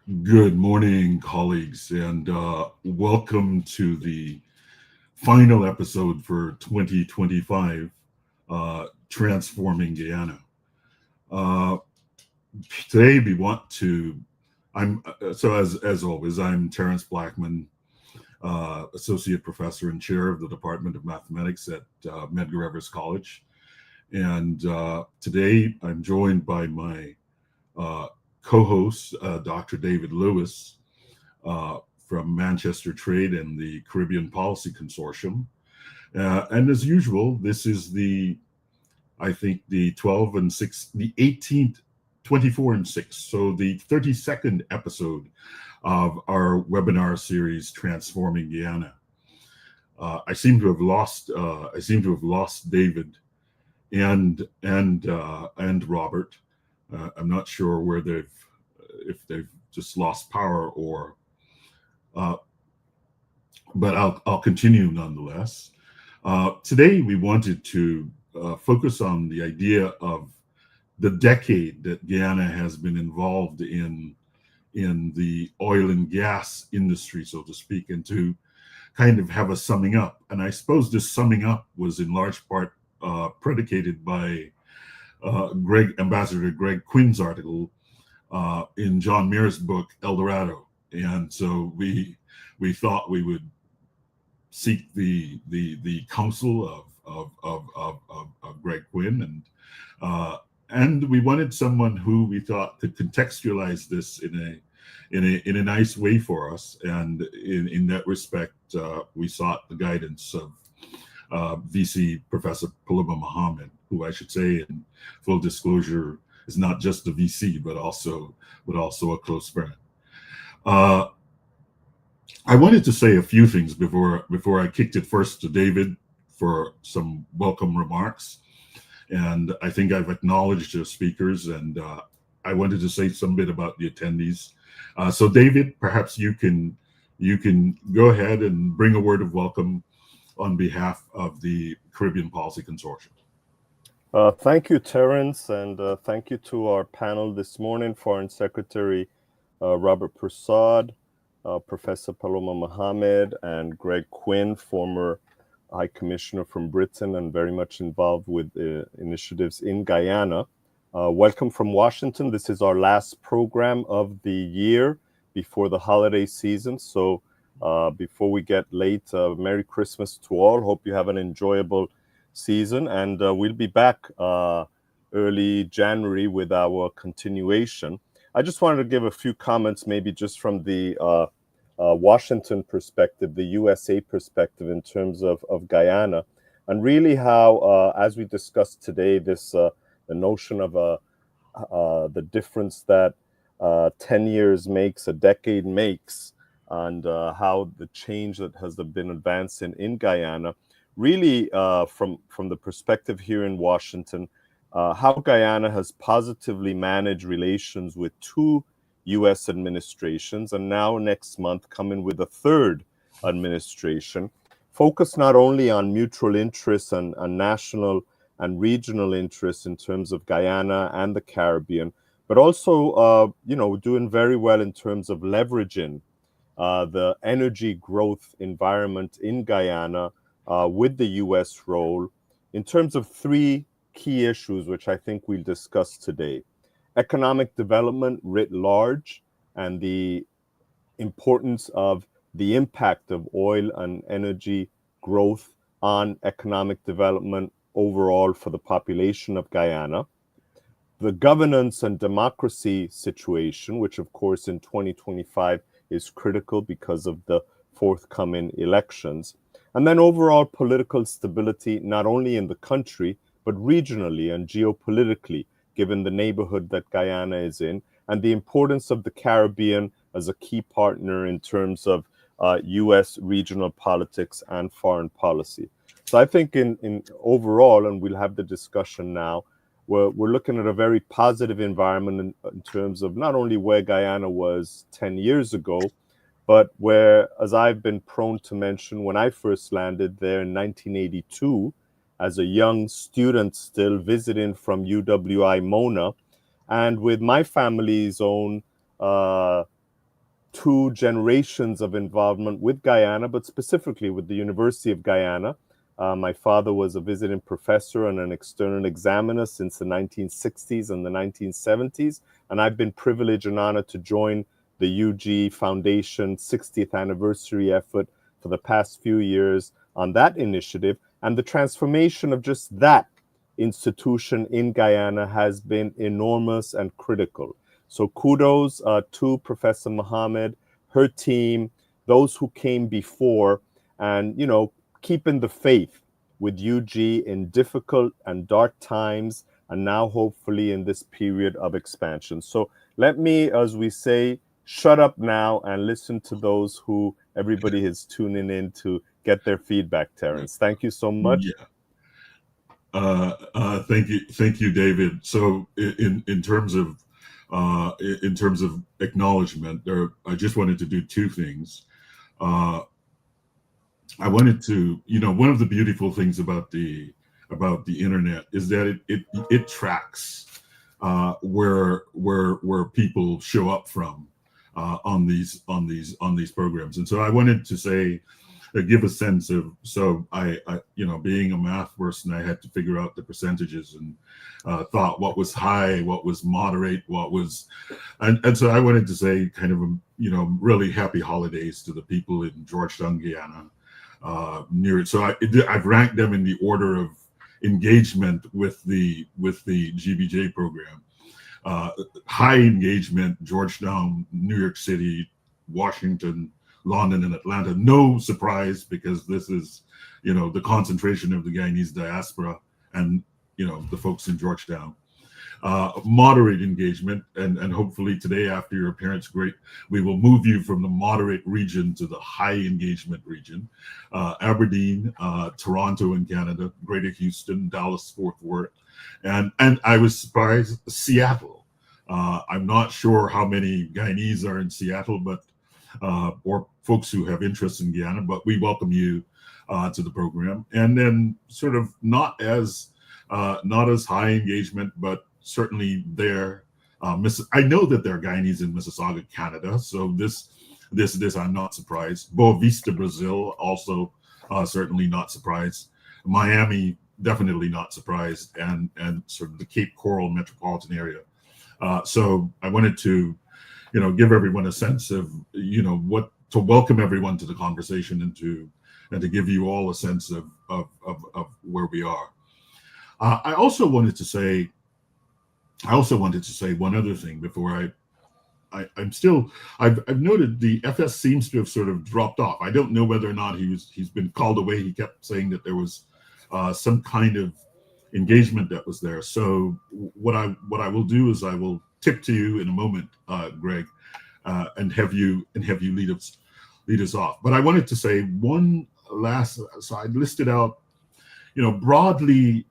Good morning, colleagues, and welcome to the final episode for 2025, Transforming Guyana. Uh, Today, we want to. As always, I'm Terrence Blackman, associate professor and chair of the Department of Mathematics at Medgar Evers College, and today I'm joined by my uh, co-host, Dr. David Lewis, from Manchester Trade and the Caribbean Policy Consortium. And as usual, this is I think, the 12 and 6, the 18th, 24 and 6. So the 32nd episode of our webinar series, Transforming Guyana. I seem to have lost David and Robert. I'm not sure if they've just lost power or uh, but I'll continue nonetheless. Today, we wanted to focus on the idea of the decade that Guyana has been involved in the oil and gas industry, so to speak, and to kind of have a summing up. And I suppose this summing up was in large part predicated by Ambassador Greg Quinn's article in John Muir's book El Dorado, and so we thought we would seek the counsel of Greg Quinn, and we wanted someone who we thought could contextualize this in a nice way for us. And in that respect, we sought the guidance of VC Professor Paloma Mohammed, who I should say, in full disclosure, is not just a VC but also a close friend. I wanted to say a few things before I kicked it first to David for some welcome remarks, and I think I've acknowledged the speakers, and I wanted to say some bit about the attendees. So David, perhaps you can go ahead and bring a word of welcome on behalf of the Caribbean Policy Consortium. Thank you, Terrence, and thank you to our panel this morning, Foreign Secretary Robert Persaud, Professor Paloma Mohammed, and Greg Quinn, former High Commissioner from Britain and very much involved with initiatives in Guyana. Welcome from Washington. This is our last program of the year before the holiday season. So before we get late, Merry Christmas to all. Hope you have an enjoyable season, and we'll be back early January with our continuation. I just wanted to give a few comments, maybe just from the Washington perspective, the USA perspective in terms of Guyana, and really how, as we discussed today, this the notion of the difference that 10 years makes, a decade makes, and how the change that has been advancing in Guyana, really from the perspective here in Washington, how Guyana has positively managed relations with two U.S. administrations, and now next month coming with a third administration, focused not only on mutual interests and national and regional interests in terms of Guyana and the Caribbean, but also, doing very well in terms of leveraging the energy growth environment in Guyana with the U.S. role in terms of three key issues, which I think we'll discuss today. Economic development writ large, and the importance of the impact of oil and energy growth on economic development overall for the population of Guyana. The governance and democracy situation, which of course in 2025 is critical because of the forthcoming elections. And then overall political stability, not only in the country, but regionally and geopolitically, given the neighborhood that Guyana is in, and the importance of the Caribbean as a key partner in terms of U.S. regional politics and foreign policy. So I think in overall, and we'll have the discussion now, we're looking at a very positive environment in terms of not only where Guyana was 10 years ago, but where, as I've been prone to mention, when I first landed there in 1982, as a young student still visiting from UWI Mona, and with my family's own two generations of involvement with Guyana, but specifically with the University of Guyana. My father was a visiting professor and an external examiner since the 1960s and the 1970s, and I've been privileged and honored to join the UG Foundation 60th anniversary effort for the past few years on that initiative. And the transformation of just that institution in Guyana has been enormous and critical. So kudos to Professor Mohammed, her team, those who came before, and, you know, keeping the faith with UG in difficult and dark times, and now hopefully in this period of expansion. So let me, as we say, shut up now and listen to those who everybody is tuning in to get their feedback, Terence. Thank you so much. Yeah. Thank you, David. So in terms of acknowledgement, I just wanted to do two things. I wanted to, you know, one of the beautiful things about the internet is that it tracks where people show up from on these programs, and so I wanted to say, give a sense of, so I you know, being a math person, I had to figure out the percentages and thought what was high, what was moderate, what was, and so I wanted to say kind of, you know, really happy holidays to the people in Georgetown, Guyana. Near it, so I've ranked them in the order of engagement with the GBJ program. High engagement: Georgetown, New York City, Washington, London, and Atlanta. No surprise, because this is, you know, the concentration of the Guyanese diaspora and, you know, the folks in Georgetown. Moderate engagement, and hopefully today, after your appearance, great, we will move you from the moderate region to the high engagement region. Aberdeen, Toronto in Canada, Greater Houston, Dallas, Fort Worth, and I was surprised, Seattle. I'm not sure how many Guyanese are in Seattle, but or folks who have interest in Guyana, but we welcome you to the program. And then sort of not as high engagement, but certainly there. I know that there are Guyanese in Mississauga, Canada, so this I'm not surprised. Boa Vista, Brazil, also certainly not surprised. Miami, definitely not surprised, and sort of the Cape Coral metropolitan area. So I wanted to, you know, give everyone a sense of, you know, what to welcome everyone to the conversation, and to give you all a sense of where we are. I also wanted to say one other thing before I've noted the FS seems to have sort of dropped off. I don't know whether or not he's been called away. He kept saying that there was some kind of engagement that was there. So what I will do is I will tip to you in a moment, Greg, and have you lead us off. But I wanted to say one last. So I listed out, you know, broadly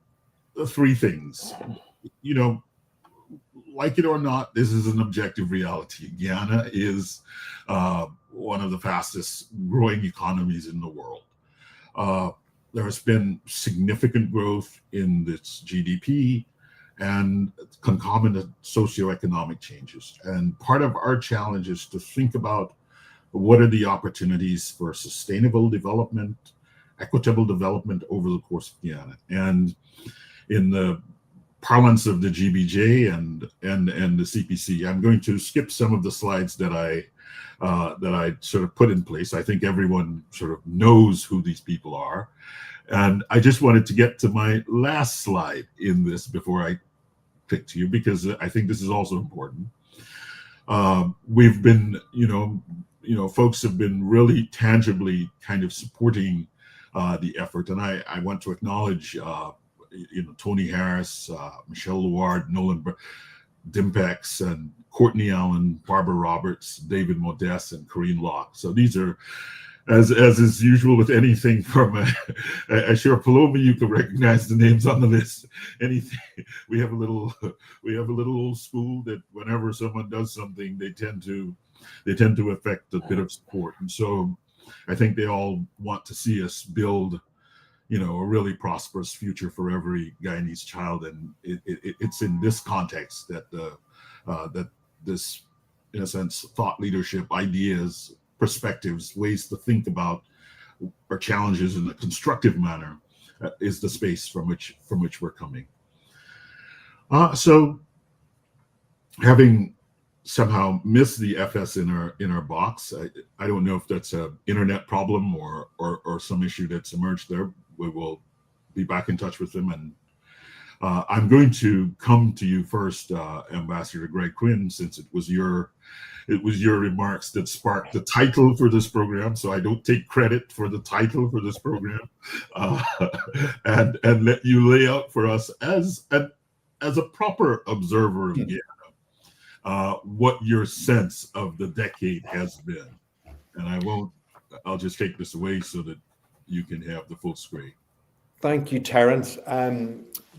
three things. You know, like it or not, this is an objective reality. Guyana is one of the fastest growing economies in the world. There has been significant growth in its GDP and concomitant socioeconomic changes. And part of our challenge is to think about what are the opportunities for sustainable development, equitable development over the course of Guyana. And in the parlance of the GBJ and the CPC, I'm going to skip some of the slides that I sort of put in place. I think everyone sort of knows who these people are. And I just wanted to get to my last slide in this before I pick to you, because I think this is also important. We've been, you know, folks have been really tangibly kind of supporting the effort. And I want to acknowledge, you know, Tony Harris, Michelle Luard, Nolan Dimpex, and Courtney Allen, Barbara Roberts, David Modeste, and Corinne Locke. So these are, as is usual with anything from a sure Paloma, you can recognize the names on the list. Anything, we have a little old school that whenever someone does something, they tend to affect a bit of support. And so I think they all want to see us build, you know, a really prosperous future for every Guyanese child. And it's in this context that that this in a sense, thought leadership, ideas, perspectives, ways to think about our challenges in a constructive manner is the space from which we're coming. So having somehow missed the FS in our box, I don't know if that's an internet problem or some issue that's emerged there. We will be back in touch with them, and I'm going to come to you first, Ambassador Greg Quinn, since it was your remarks that sparked the title for this program. So I don't take credit for the title for this program, and let you lay out for us as a proper observer of Guyana, what your sense of the decade has been. And I'll just take this away so that you can have the full screen. Thank you, Terence.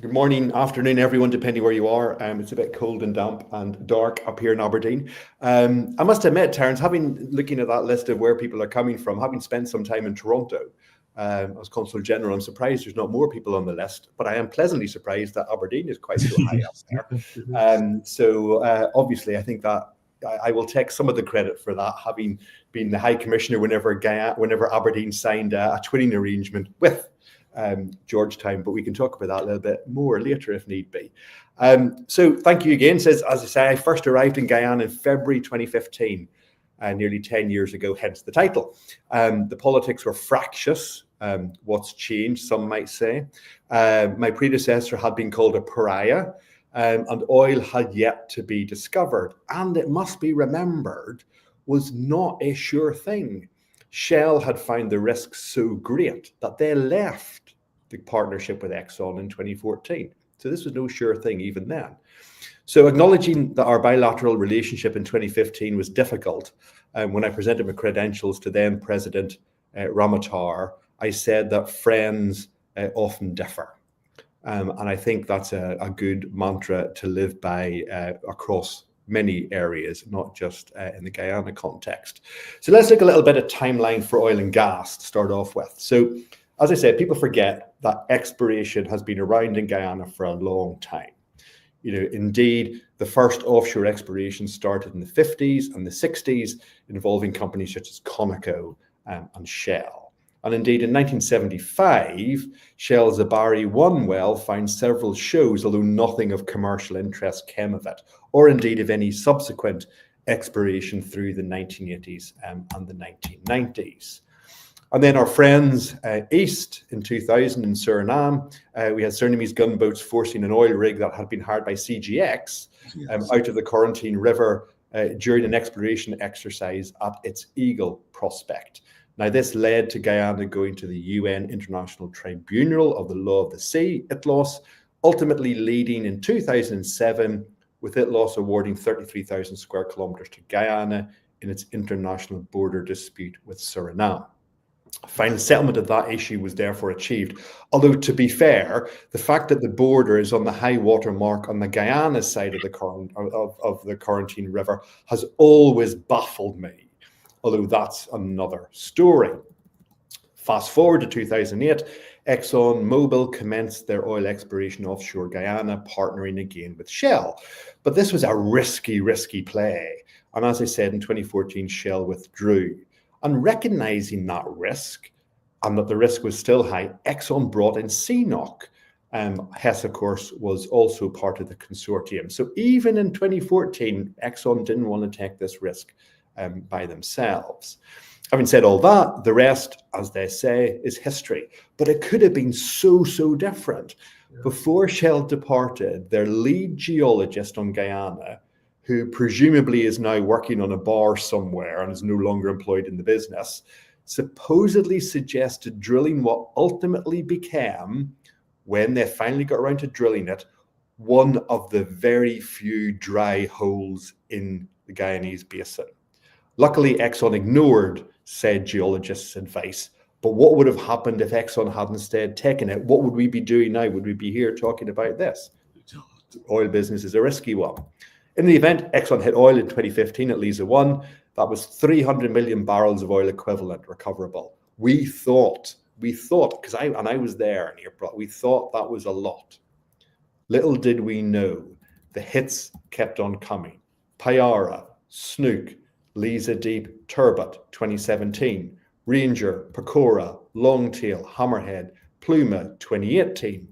Good morning, afternoon, everyone, depending where you are. It's a bit cold and damp and dark up here in Aberdeen. I must admit, Terence, looking at that list of where people are coming from, having spent some time in Toronto as Consul General, I'm surprised there's not more people on the list, but I am pleasantly surprised that Aberdeen is quite so high up there. So obviously, I think that I will take some of the credit for that, having been the High Commissioner whenever Aberdeen signed a twinning arrangement with Georgetown, but we can talk about that a little bit more later if need be. So thank you again. As I say, I first arrived in Guyana in February 2015, nearly 10 years ago, hence the title. The politics were fractious. What's changed, some might say. My predecessor had been called a pariah, and oil had yet to be discovered. And it must be remembered, was not a sure thing. Shell had found the risks so great that they left the partnership with Exxon in 2014. So this was no sure thing even then. So acknowledging that our bilateral relationship in 2015 was difficult, when I presented my credentials to then President Ramotar, I said that friends often differ. And I think that's a good mantra to live by across many areas, not just in the Guyana context. So let's look a little bit at timeline for oil and gas to start off with. So as I said, people forget that exploration has been around in Guyana for a long time. Indeed, the first offshore exploration started in the 50s and the 60s, involving companies such as Conoco and Shell. And indeed, in 1975, Shell's Zabari-1 well found several shows, although nothing of commercial interest came of it, or indeed of any subsequent exploration through the 1980s and the 1990s. And then our friends east in 2000 in Suriname, we had Surinamese gunboats forcing an oil rig that had been hired by CGX out of the Quarantine River during an exploration exercise at its Eagle prospect. Now, this led to Guyana going to the UN International Tribunal of the Law of the Sea, ITLOS, ultimately leading in 2007 with ITLOS awarding 33,000 square kilometers to Guyana in its international border dispute with Suriname. Final settlement of that issue was therefore achieved. Although, to be fair, the fact that the border is on the high water mark on the Guyana side of the Quarantine River has always baffled me. Although that's another story. Fast forward to 2008, ExxonMobil commenced their oil exploration offshore Guyana, partnering again with Shell. But this was a risky play. And as I said, in 2014, Shell withdrew. And recognizing that risk, and that the risk was still high, Exxon brought in CNOOC. Hess, of course, was also part of the consortium. So even in 2014, Exxon didn't want to take this risk by themselves. Having said all that, the rest, as they say, is history. But it could have been so different. Yeah. Before Shell departed, their lead geologist on Guyana, who presumably is now working on a bar somewhere and is no longer employed in the business, supposedly suggested drilling what ultimately became, when they finally got around to drilling it, one of the very few dry holes in the Guyanese basin. Luckily, Exxon ignored said geologist's advice. But what would have happened if Exxon had instead taken it? What would we be doing now? Would we be here talking about this? The oil business is a risky one. In the event, Exxon hit oil in 2015 at Liza-1. That was 300 million barrels of oil equivalent recoverable. We thought, because I was there in April, we thought that was a lot. Little did we know, the hits kept on coming. Payara, Snook, Lisa Deep, Turbot, 2017. Ranger, Pecora, Longtail, Hammerhead, Pluma, 2018.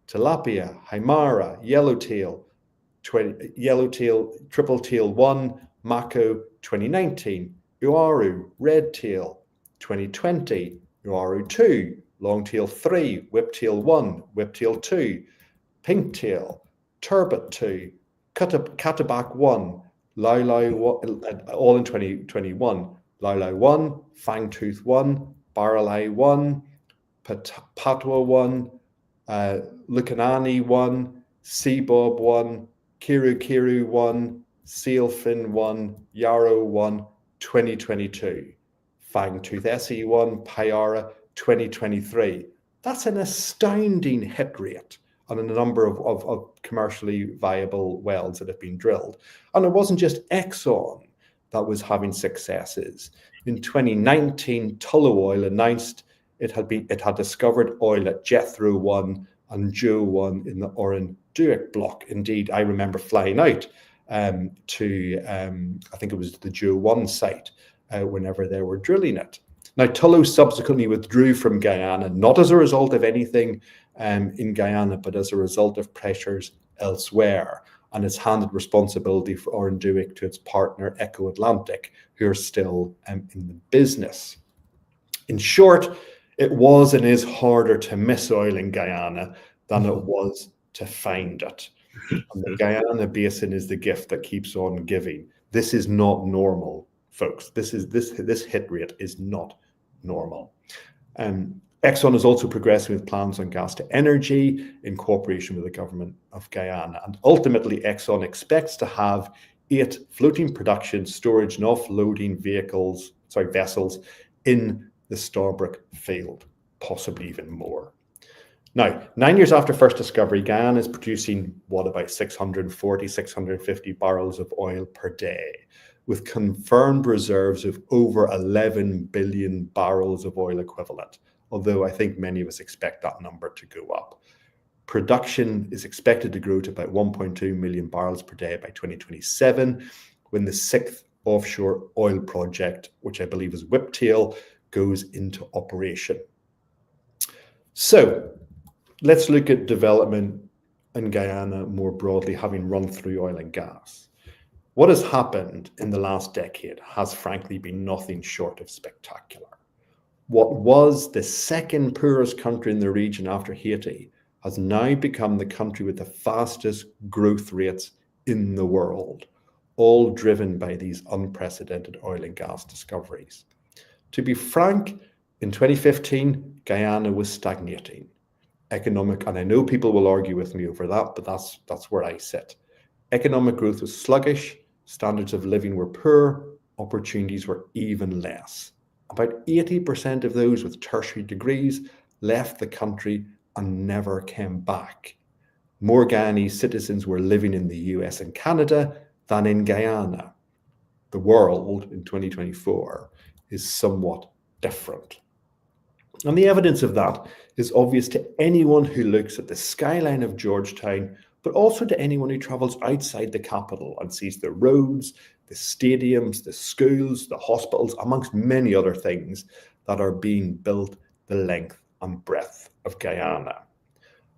Tilapia, Haimara, Yellowtail, Triple Tail 1, Mako, 2019. Uaru, Redtail, 2020. Uaru 2, Longtail 3, Whiptail 1, Whiptail 2, Pinktail, Turbot 2, Cataback 1, Laulau 1, all in 2021. Laulau 1, Fangtooth 1, Barreleye 1, Patwa 1, Lukanani 1, Seabob 1, Kiru 1, Sealfin 1, Yarrow 1, 2022. Fangtooth SE 1, Pyara 2023. That's an astounding hit rate on a number of commercially viable wells that have been drilled. And it wasn't just Exxon that was having successes. In 2019, Tullow Oil announced it had discovered oil at Jethro 1 and Joe 1 in the Oran Duick block. Indeed, I remember flying out to, I think it was the Joe 1 site whenever they were drilling it. Now, Tullow subsequently withdrew from Guyana, not as a result of anything in Guyana, but as a result of pressures elsewhere, and has handed responsibility for Oran Duick to its partner, Eco Atlantic, who are still in the business. In short, it was and is harder to miss oil in Guyana than it was to find it. And the Guyana Basin is the gift that keeps on giving. This is not normal, folks. This hit rate is not normal. Exxon is also progressing with plans on gas to energy in cooperation with the government of Guyana. And ultimately, Exxon expects to have 8 floating production, storage, and offloading vessels in the Stabroek field, possibly even more. Now, 9 years after first discovery, Guyana is producing, about 640, 650 barrels of oil per day, with confirmed reserves of over 11 billion barrels of oil equivalent, although I think many of us expect that number to go up. Production is expected to grow to about 1.2 million barrels per day by 2027, when the 6th offshore oil project, which I believe is Whiptail, goes into operation. So let's look at development in Guyana more broadly, having run through oil and gas. What has happened in the last decade has frankly been nothing short of spectacular. What was the second poorest country in the region after Haiti has now become the country with the fastest growth rates in the world, all driven by these unprecedented oil and gas discoveries. To be frank, in 2015, Guyana was stagnating. Economic, and I know people will argue with me over that, but that's where I sit. Economic growth was sluggish, standards of living were poor, opportunities were even less. About 80% of those with tertiary degrees left the country and never came back. More Guyanese citizens were living in the US and Canada than in Guyana. The world in 2024 is somewhat different. And the evidence of that is obvious to anyone who looks at the skyline of Georgetown, but also to anyone who travels outside the capital and sees the roads, the stadiums, the schools, the hospitals, amongst many other things that are being built the length and breadth of Guyana.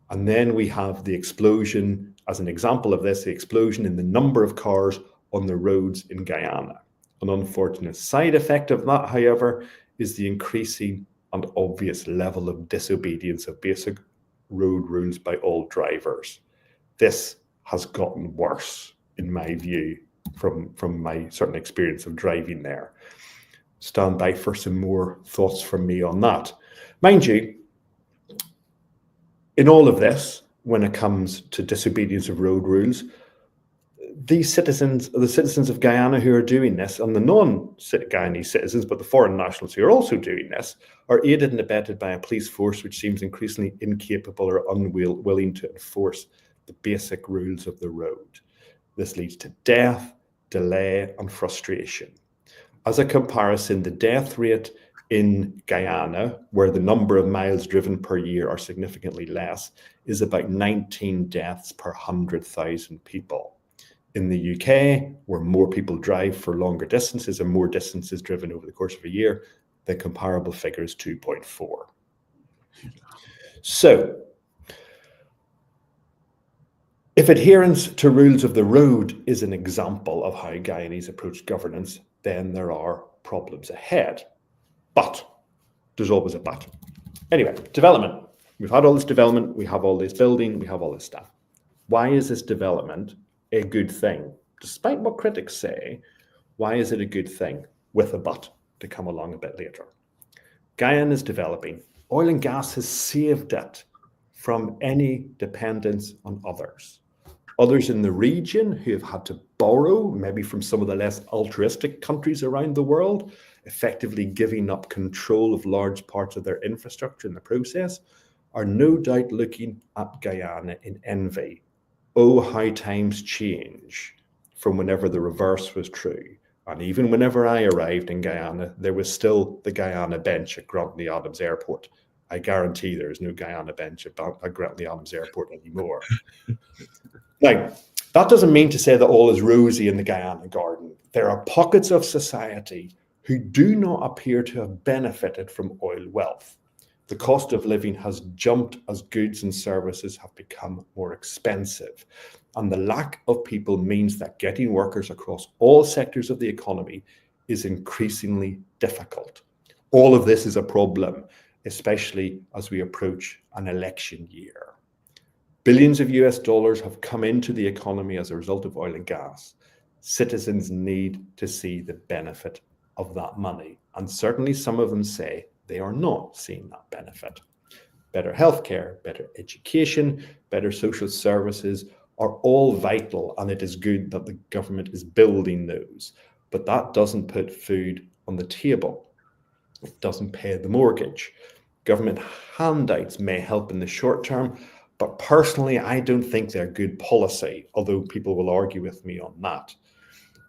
And then we have the explosion, as an example of this, the explosion in the number of cars on the roads in Guyana. An unfortunate side effect of that, however, is the increasing and obvious level of disobedience of basic road rules by all drivers. This has gotten worse, in my view, from my certain experience of driving there. Stand by for some more thoughts from me on that. Mind you, in all of this, when it comes to disobedience of road rules, these citizens, the citizens of Guyana who are doing this, and the non-Guyanese citizens, but the foreign nationals who are also doing this, are aided and abetted by a police force which seems increasingly incapable or unwilling to enforce the basic rules of the road. This leads to death, delay, and frustration. As a comparison, the death rate in Guyana, where the number of miles driven per year are significantly less, is about 19 deaths per 100,000 people. In the UK, where more people drive for longer distances and more distances driven over the course of a year, the comparable figure is 2.4. So, if adherence to rules of the road is an example of how Guyanese approach governance, then there are problems ahead. But there's always a but. Anyway, development. We've had all this development, we have all this building, we have all this stuff. Why is this development a good thing? Despite what critics say, why is it a good thing? With a but to come along a bit later. Guyana is developing. Oil and gas has saved it from any dependence on others. Others in the region who have had to borrow, maybe from some of the less altruistic countries around the world, effectively giving up control of large parts of their infrastructure in the process, are no doubt looking at Guyana in envy. Oh, how times change from whenever the reverse was true. And even whenever I arrived in Guyana, there was still the Guyana bench at Grantley Adams Airport. I guarantee there is no Guyana bench at Grantley Adams Airport anymore. Now, that doesn't mean to say that all is rosy in the Guyana garden. There are pockets of society who do not appear to have benefited from oil wealth. The cost of living has jumped as goods and services have become more expensive. And the lack of people means that getting workers across all sectors of the economy is increasingly difficult. All of this is a problem, especially as we approach an election year. Billions of US dollars have come into the economy as a result of oil and gas. Citizens need to see the benefit of that money. And certainly some of them say they are not seeing that benefit. Better healthcare, better education, better social services are all vital, and it is good that the government is building those. But that doesn't put food on the table. It doesn't pay the mortgage. Government handouts may help in the short term, but personally, I don't think they're good policy, although people will argue with me on that.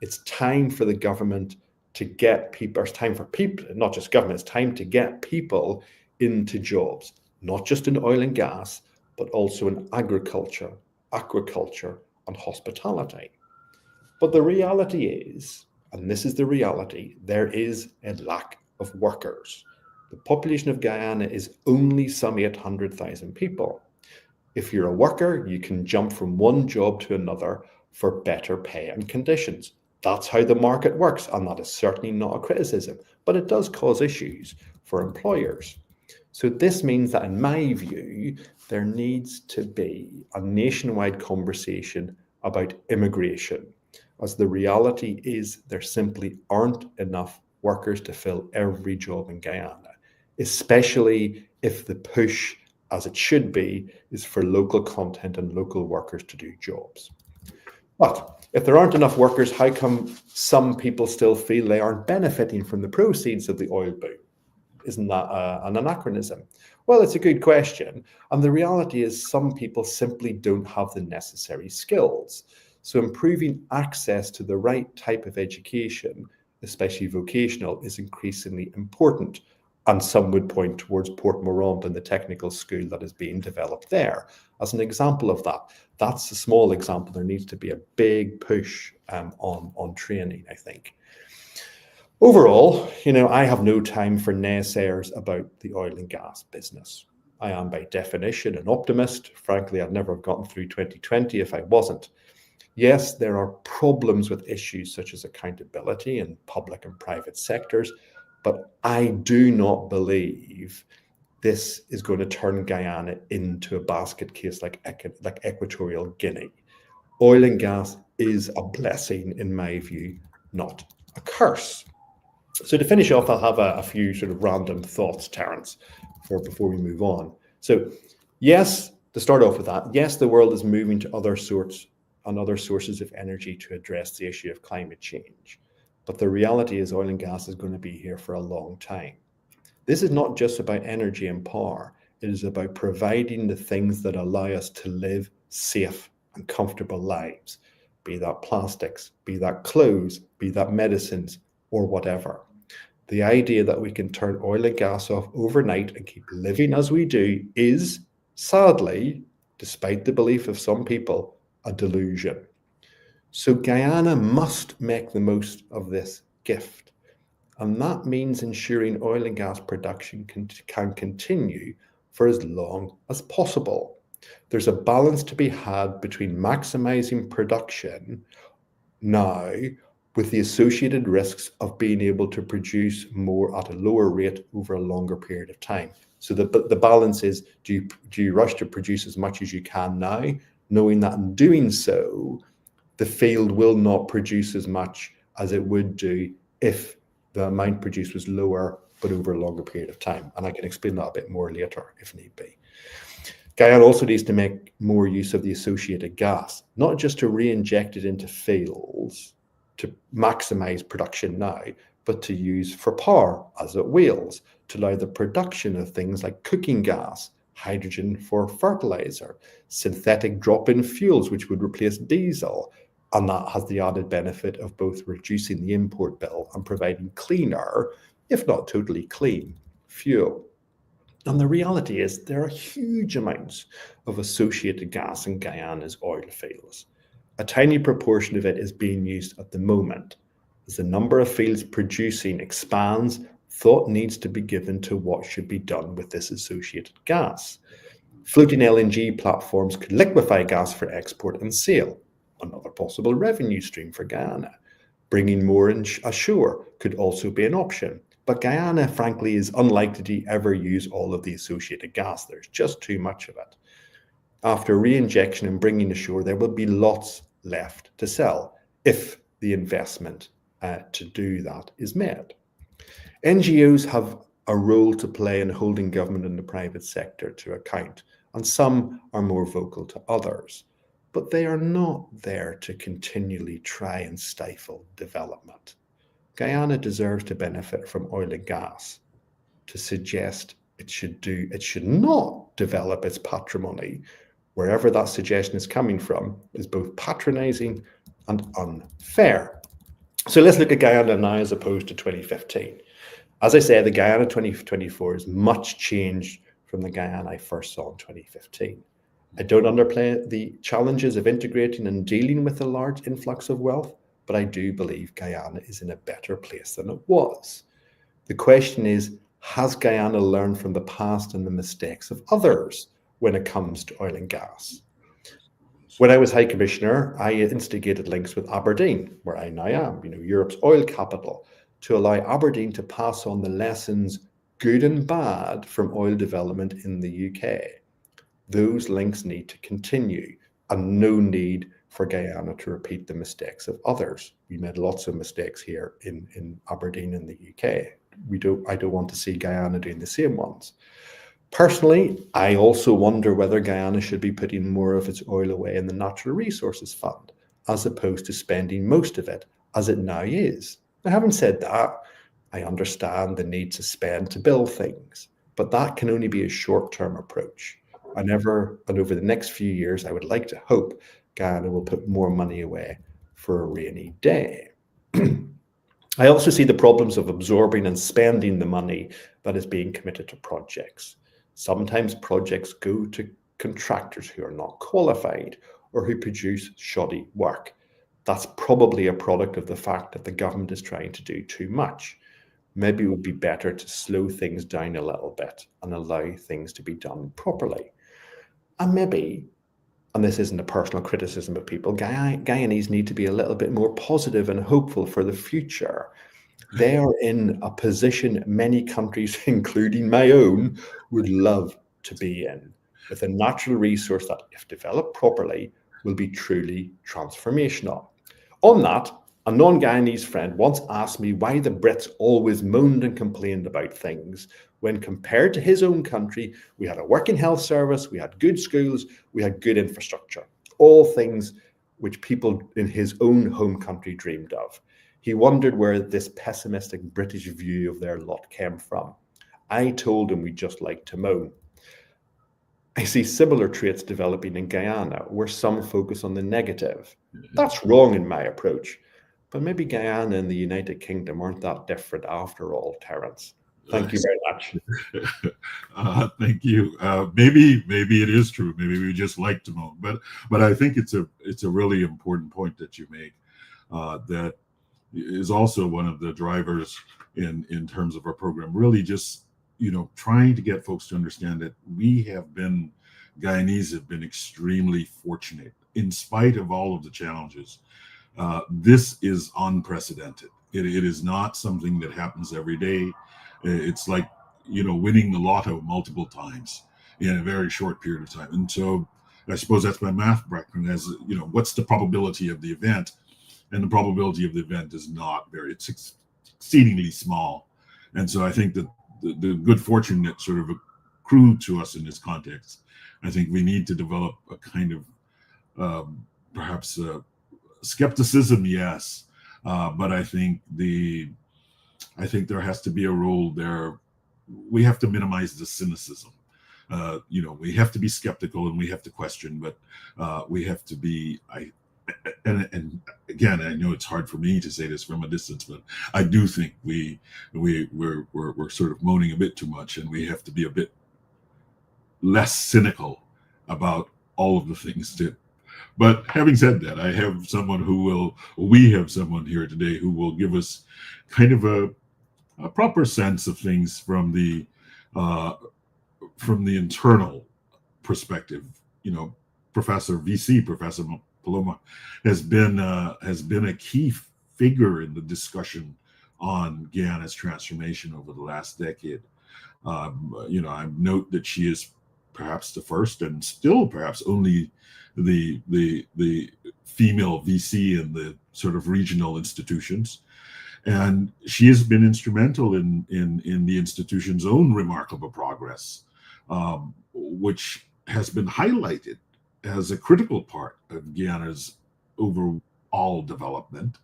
It's time for the government to get people, it's time for people, not just government, it's time to get people into jobs, not just in oil and gas, but also in agriculture, aquaculture, and hospitality. But the reality is, and this is the reality, there is a lack of workers. The population of Guyana is only some 800,000 people. If you're a worker, you can jump from one job to another for better pay and conditions. That's how the market works, and that is certainly not a criticism, but it does cause issues for employers. So this means that, in my view, there needs to be a nationwide conversation about immigration, as the reality is there simply aren't enough workers to fill every job in Guyana, especially if the push, as it should be, is for local content and local workers to do jobs. But if there aren't enough workers, how come some people still feel they aren't benefiting from the proceeds of the oil boom? Isn't that an anachronism? Well, it's a good question. And the reality is some people simply don't have the necessary skills. So improving access to the right type of education, especially vocational, is increasingly important. And some would point towards Port Morant and the technical school that is being developed there as an example of that. That's a small example. There needs to be a big push on training, I think. Overall, I have no time for naysayers about the oil and gas business. I am by definition an optimist. Frankly, I'd never have gotten through 2020 if I wasn't. Yes, there are problems with issues such as accountability in public and private sectors, but I do not believe this is going to turn Guyana into a basket case like Equatorial Guinea. Oil and gas is a blessing, in my view, not a curse. So to finish off, I'll have a few sort of random thoughts, Terence, before we move on. So yes, to start off with that, yes, the world is moving to other sources of energy to address the issue of climate change. But the reality is oil and gas is going to be here for a long time. This is not just about energy and power. It is about providing the things that allow us to live safe and comfortable lives, be that plastics, be that clothes, be that medicines, or whatever. The idea that we can turn oil and gas off overnight and keep living as we do is, sadly, despite the belief of some people, a delusion. So Guyana must make the most of this gift. And that means ensuring oil and gas production can continue for as long as possible. There's a balance to be had between maximizing production now with the associated risks of being able to produce more at a lower rate over a longer period of time. So the balance is, do you rush to produce as much as you can now, knowing that in doing so, the field will not produce as much as it would do if the amount produced was lower, but over a longer period of time. And I can explain that a bit more later if need be. Guyana also needs to make more use of the associated gas, not just to re-inject it into fields to maximize production now, but to use for power as it wheels, to allow the production of things like cooking gas, hydrogen for fertilizer, synthetic drop-in fuels, which would replace diesel. And that has the added benefit of both reducing the import bill and providing cleaner, if not totally clean, fuel. And the reality is there are huge amounts of associated gas in Guyana's oil fields. A tiny proportion of it is being used at the moment. As the number of fields producing expands, thought needs to be given to what should be done with this associated gas. Floating LNG platforms could liquefy gas for export and sale, another possible revenue stream for Guyana. Bringing more ashore could also be an option. But Guyana, frankly, is unlikely to ever use all of the associated gas. There's just too much of it. After re-injection and bringing ashore, there will be lots left to sell if the investment to do that is made. NGOs have a role to play in holding government and the private sector to account, and some are more vocal to others. But they are not there to continually try and stifle development. Guyana deserves to benefit from oil and gas. To suggest it should not develop its patrimony, wherever that suggestion is coming from, is both patronizing and unfair. So let's look at Guyana now as opposed to 2015. As I said, the Guyana 2024 is much changed from the Guyana I first saw in 2015. I don't underplay the challenges of integrating and dealing with a large influx of wealth, but I do believe Guyana is in a better place than it was. The question is, has Guyana learned from the past and the mistakes of others when it comes to oil and gas? When I was High Commissioner, I instigated links with Aberdeen, where I now am, Europe's oil capital, to allow Aberdeen to pass on the lessons, good and bad, from oil development in the UK. Those links need to continue, and no need for Guyana to repeat the mistakes of others. We made lots of mistakes here in Aberdeen in the UK. I don't want to see Guyana doing the same ones. Personally, I also wonder whether Guyana should be putting more of its oil away in the Natural Resources Fund, as opposed to spending most of it, as it now is. Now, having said that, I understand the need to spend to build things, but that can only be a short-term approach. And over the next few years, I would like to hope Guyana will put more money away for a rainy day. I also see the problems of absorbing and spending the money that is being committed to projects. Sometimes projects go to contractors who are not qualified or who produce shoddy work. That's probably a product of the fact that the government is trying to do too much. Maybe it would be better to slow things down a little bit and allow things to be done properly. And maybe, and this isn't a personal criticism of people, Guyanese need to be a little bit more positive and hopeful for the future. They are in a position many countries, including my own, would love to be in, with a natural resource that, if developed properly, will be truly transformational. On that, a non-Guyanese friend once asked me why the Brits always moaned and complained about things when, compared to his own country, we had a working health service, we had good schools, we had good infrastructure, all things which people in his own home country dreamed of. He wondered where this pessimistic British view of their lot came from. I told him we just like to moan. I see similar traits developing in Guyana, where some focus on the negative. That's wrong in my approach. But maybe Guyana and the United Kingdom aren't that different after all, Terence. Thank you very much. Thank you. Maybe it is true. Maybe we just like to moan, but I think it's a really important point that you make. That is also one of the drivers in terms of our program. Really, just trying to get folks to understand that Guyanese have been extremely fortunate in spite of all of the challenges. This is unprecedented. It is not something that happens every day. It's like, winning the lotto multiple times in a very short period of time. And so I suppose that's my math background as, what's the probability of the event? And the probability of the event is it's exceedingly small. And so I think that the good fortune that sort of accrued to us in this context, I think we need to develop a kind of perhaps skepticism, yes, but I think there has to be a role there. We have to minimize the cynicism. We have to be skeptical and we have to question, but we have to be. And again, I know it's hard for me to say this from a distance, but I do think we're sort of moaning a bit too much, and we have to be a bit less cynical about all of the things that. But having said that, we have someone here today who will give us kind of a proper sense of things from the internal perspective. Professor Paloma has been a key figure in the discussion on Guyana's transformation over the last decade. I note that she is perhaps the first and still perhaps only the female VC in the sort of regional institutions. And she has been instrumental in the institution's own remarkable progress, which has been highlighted as a critical part of Guyana's overall development.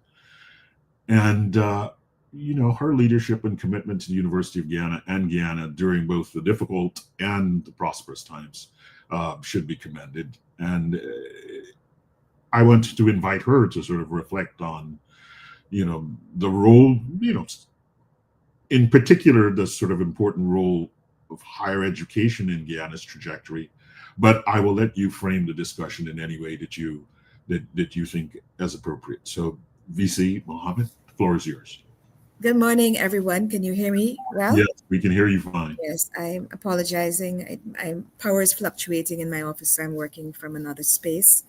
And, her leadership and commitment to the University of Guyana during both the difficult and the prosperous times should be commended. And I want to invite her to sort of reflect on, the role, in particular, the sort of important role of higher education in Guyana's trajectory. But I will let you frame the discussion in any way that you think as appropriate. So, VC Mohammed, the floor is yours. Good morning, everyone. Can you hear me well? Yes, we can hear you fine. Yes, I'm apologizing. Power is fluctuating in my office. I'm working from another space.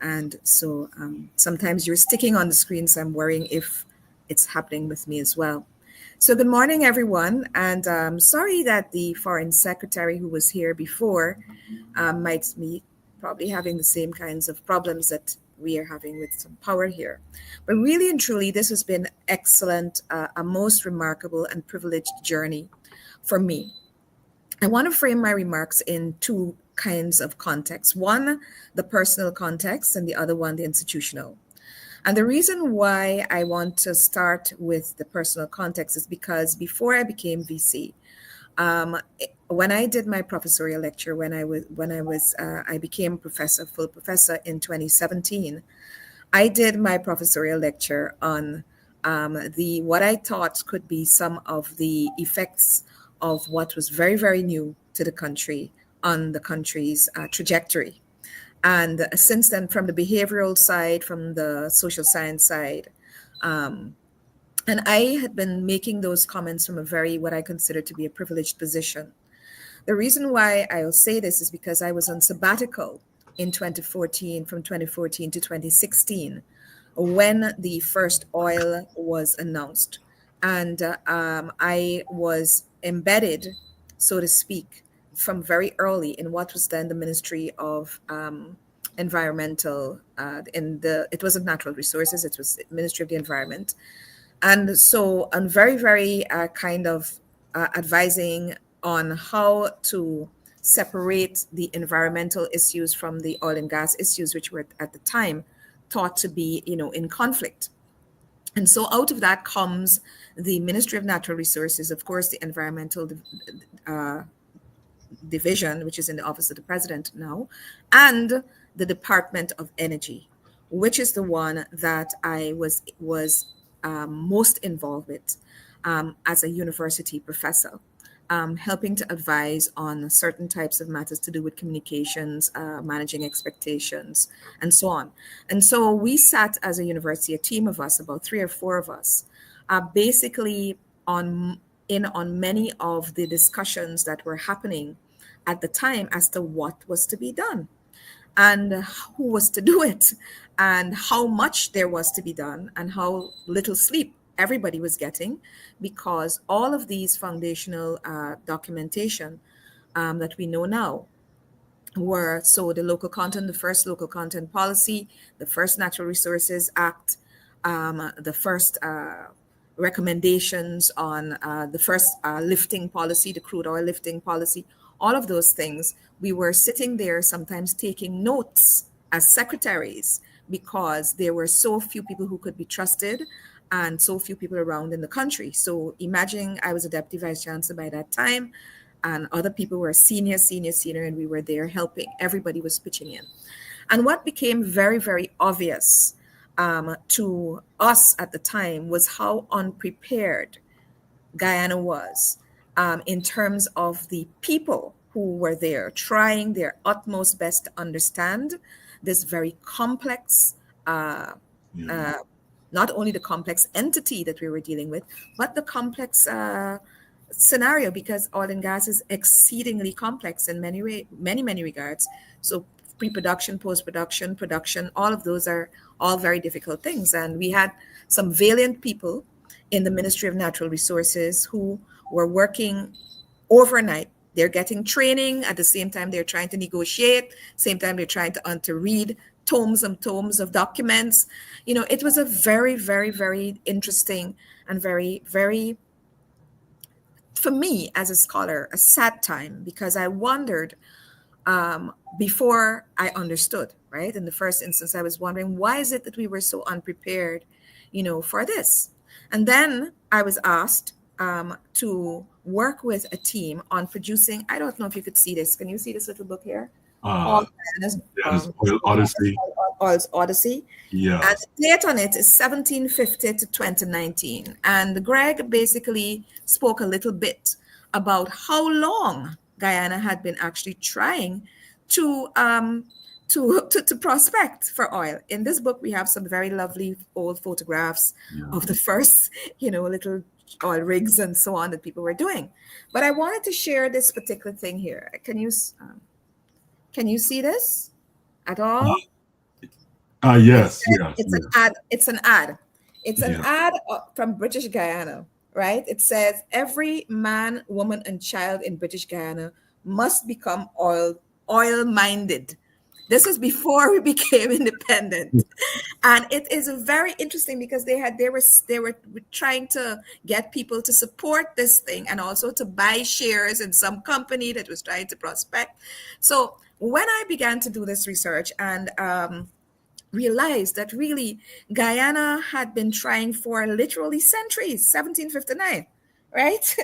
And so sometimes you're sticking on the screen, so I'm worrying if it's happening with me as well. So good morning, everyone. And sorry that the Foreign Secretary who was here before might be probably having the same kinds of problems that we are having with some power here. But really and truly, this has been excellent, a most remarkable and privileged journey for me. I want to frame my remarks in two kinds of contexts. One, the personal context, and the other one, the institutional. And the reason why I want to start with the personal context is because before I became VC, when I did my professorial lecture, I became full professor in 2017. I did my professorial lecture on what I thought could be some of the effects of what was very, very new to the country on the country's trajectory. And since then, from the behavioral side, from the social science side, and I had been making those comments from what I consider to be a privileged position. The reason why I'll say this is because I was on sabbatical in 2014, from 2014 to 2016, when the first oil was announced. And I was embedded, so to speak, from very early in what was then the Ministry of Environmental, it wasn't Natural Resources, it was Ministry of the Environment. And so I'm very, very kind of advising on how to separate the environmental issues from the oil and gas issues, which were at the time thought to be, in conflict. And so out of that comes the Ministry of Natural Resources, of course, the Environmental Division, which is in the Office of the President now, and the Department of Energy, which is the one that I was most involved with. as a university professor, helping to advise on certain types of matters to do with communications, managing expectations, and so on. And so we sat as a university, a team of us, about 3 or 4 of us, basically on many of the discussions that were happening at the time as to what was to be done and who was to do it and how much there was to be done and how little sleep everybody was getting, because all of these foundational documentation that we know now were, so the local content, the first local content policy, the first Natural Resources Act, the first recommendations on the first lifting policy, the crude oil lifting policy, all of those things. We were sitting there sometimes taking notes as secretaries because there were so few people who could be trusted and so few people around in the country. So imagine I was a deputy vice chancellor by that time, and other people were senior, and we were there helping. Everybody was pitching in. And what became very, very obvious to us at the time was how unprepared Guyana was in terms of the people who were there trying their utmost best to understand this very complex, not only the complex entity that we were dealing with, but the complex scenario, because oil and gas is exceedingly complex in many regards. So pre-production, post-production, production, all of those are all very difficult things. And we had some valiant people in the Ministry of Natural Resources who were working overnight. They're getting training at the same time they're trying to negotiate, same time they're trying to read tomes and tomes of documents. You know, it was a very, very, very interesting and very, very, for me as a scholar, a sad time, because I wondered before I understood, right? In the first instance, I was wondering, why is it that we were so unprepared, for this? And then I was asked to work with a team on producing, I don't know if you could see this. Can you see this little book here? Oil Odyssey. Oil's Odyssey. Yeah. And the date on it is 1750 to 2019. And Greg basically spoke a little bit about how long Guyana had been actually trying to prospect for oil. In this book, we have some very lovely old photographs of the first, little oil rigs and so on that people were doing. But I wanted to share this particular thing here. Can you see this at all? Yes. It's an ad. It's an ad. It's an ad from British Guyana, right? It says every man, woman, and child in British Guyana must become oil-minded. This is before we became independent. And it is very interesting because they were trying to get people to support this thing and also to buy shares in some company that was trying to prospect. So when I began to do this research and realized that really Guyana had been trying for literally centuries, 1759, right?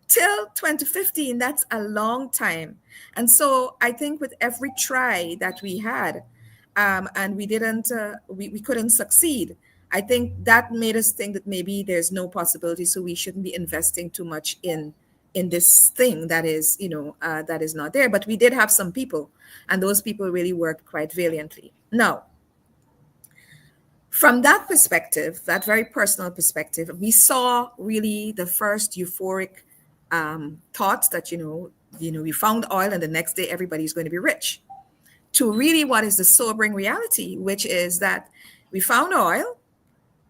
Till 2015, that's a long time. And so I think with every try that we had, and we couldn't succeed, I think that made us think that maybe there's no possibility, so we shouldn't be investing too much in this thing that is, that is not there. But we did have some people, and those people really worked quite valiantly. Now, from that perspective, that very personal perspective, we saw really the first euphoric thoughts that, we found oil and the next day everybody's going to be rich, to really what is the sobering reality, which is that we found oil,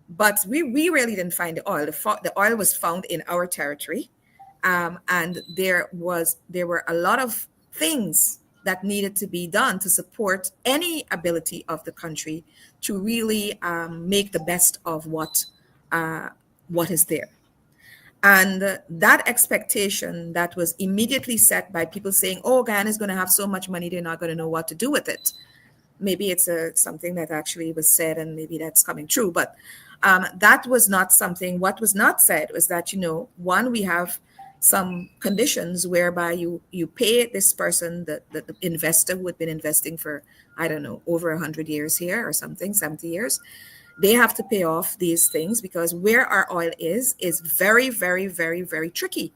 but we really didn't find the oil. The oil was found in our territory. And there were a lot of things that needed to be done to support any ability of the country to really make the best of what is there. And that expectation that was immediately set by people saying, oh, Guyana is going to have so much money, they're not going to know what to do with it. Maybe it's something that actually was said and maybe that's coming true. But that was not something. What was not said was that, one, we have some conditions whereby you pay this person, the investor who had been investing for, I don't know, over 100 years here or something, 70 years. They have to pay off these things because where our oil is very, very, very, very tricky.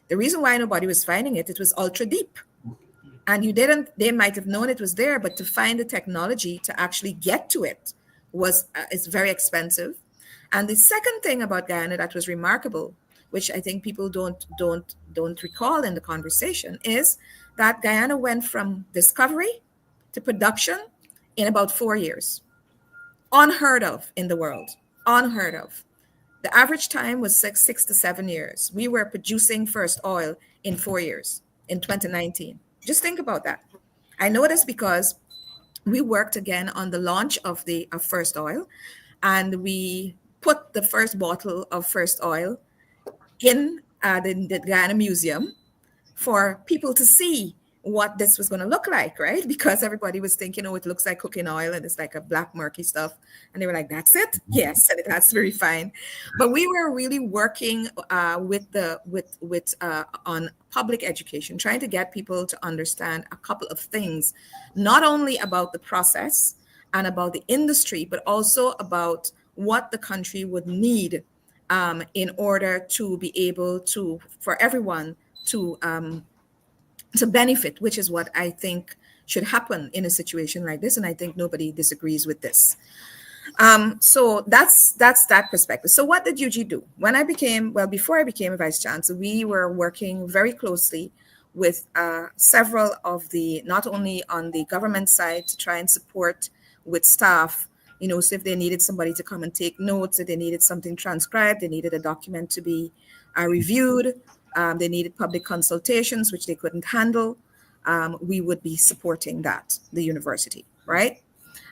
The reason why nobody was finding it, it was ultra deep. And they might have known it was there, but to find the technology to actually get to it is very expensive. And the second thing about Guyana that was remarkable, which I think people don't recall in the conversation, is that Guyana went from discovery to production in about 4 years. Unheard of in the world, unheard of. The average time was six to 7 years. We were producing first oil in 4 years in 2019. Just think about that. I know this because we worked again on the launch of first oil, and we put the first bottle of first oil in the Guyana Museum for people to see what this was going to look like, right? Because everybody was thinking, oh, it looks like cooking oil and it's like a black murky stuff. And they were like, that's it? Yes, and it has to be refined. But we were really working on public education, trying to get people to understand a couple of things, not only about the process and about the industry, but also about what the country would need in order to be able to, for everyone to benefit, which is what I think should happen in a situation like this. And I think nobody disagrees with this. So that's that perspective. So what did UG do? Before I became a vice chancellor, we were working very closely with several of not only on the government side to try and support with staff, so if they needed somebody to come and take notes, if they needed something transcribed, they needed a document to be reviewed, they needed public consultations, which they couldn't handle, we would be supporting the university, right?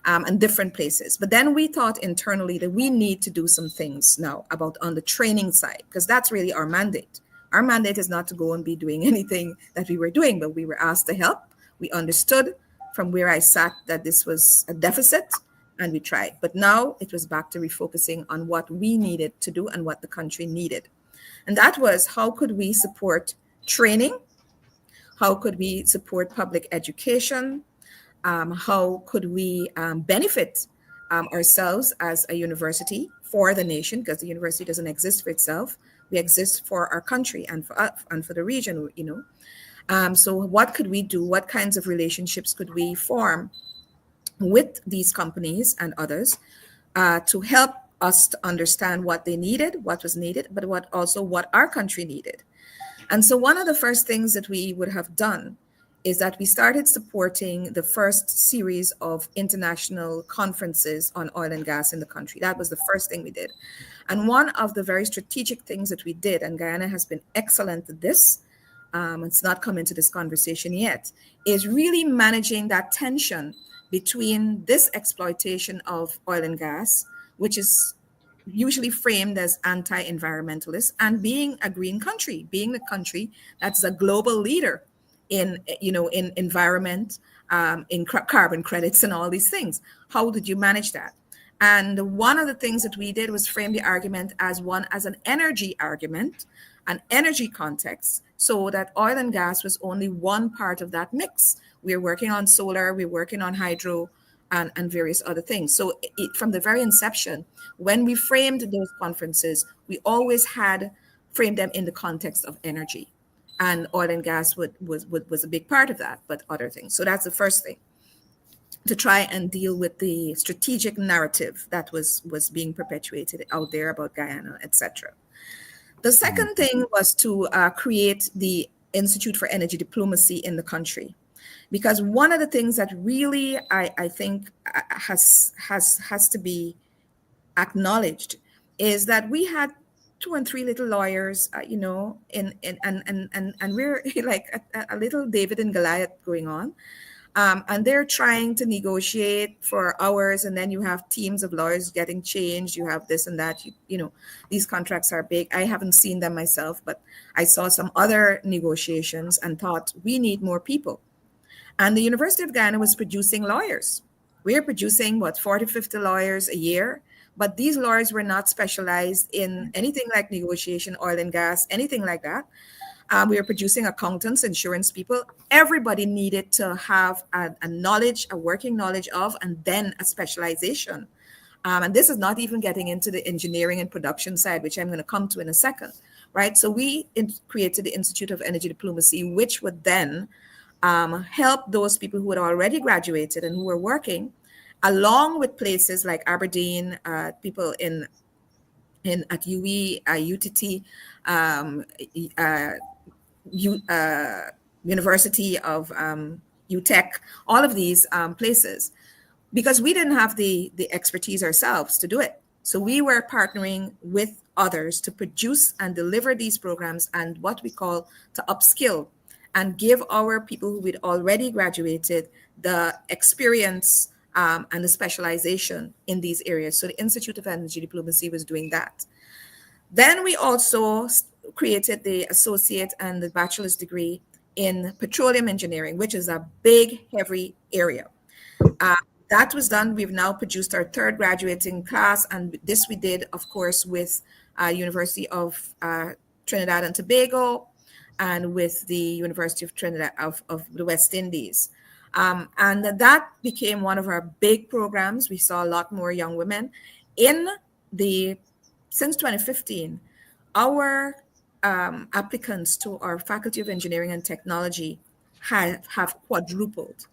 And different places. But then we thought internally that we need to do some things now on the training side, because that's really our mandate. Our mandate is not to go and be doing anything that we were doing, but we were asked to help. We understood from where I sat that this was a deficit, and we tried. But now it was back to refocusing on what we needed to do and what the country needed. And that was, how could we support training? How could we support public education? How could we benefit ourselves as a university for the nation? Because the university doesn't exist for itself. We exist for our country and for the region, So what could we do? What kinds of relationships could we form with these companies and others to help us to understand what they needed, what was needed, but what our country needed? And so one of the first things that we would have done is that we started supporting the first series of international conferences on oil and gas in the country. That was the first thing we did. And one of the very strategic things that we did, and Guyana has been excellent at this, it's not come into this conversation yet, is really managing that tension between this exploitation of oil and gas, which is usually framed as anti-environmentalist, and being a green country, being the country that's a global leader in environment, in carbon credits and all these things. How did you manage that? And one of the things that we did was frame the argument as an energy argument, an energy context, so that oil and gas was only one part of that mix. We're working on solar, we're working on hydro, and various other things. So from the very inception, when we framed those conferences, we always framed them in the context of energy. And oil and gas was a big part of that, but other things. So that's the first thing, to try and deal with the strategic narrative that was being perpetuated out there about Guyana, etc. The second thing was to create the Institute for Energy Diplomacy in the country, because one of the things that really I think has to be acknowledged is that we had 2 and 3 little lawyers, and we're like a little David and Goliath going on. And they're trying to negotiate for hours, and then you have teams of lawyers getting changed. You have this and that. These contracts are big. I haven't seen them myself, but I saw some other negotiations and thought we need more people. And the University of Guyana was producing lawyers. We're producing 40, 50 lawyers a year, but these lawyers were not specialized in anything like negotiation, oil and gas, anything like that. We were producing accountants, insurance people. Everybody needed to have a working knowledge of, and then a specialization And this is not even getting into the engineering and production side, which I'm going to come to in a second, right? So we created the Institute of Energy Diplomacy, which would then help those people who had already graduated and who were working, along with places like Aberdeen, people at UE, UTT, University of UTech, all of these places, because we didn't have the expertise ourselves to do it. So we were partnering with others to produce and deliver these programs and what we call to upskill and give our people who had already graduated the experience and the specialization in these areas. So the Institute of Energy Diplomacy was doing that. Then we also created the associate and the bachelor's degree in petroleum engineering, which is a big, heavy area. That was done. We've now produced our third graduating class, and this we did, of course, with University of Trinidad and Tobago and with the University of Trinidad of the West Indies. And that became one of our big programs. We saw a lot more young women. Since 2015, our applicants to our Faculty of Engineering and Technology have quadrupled.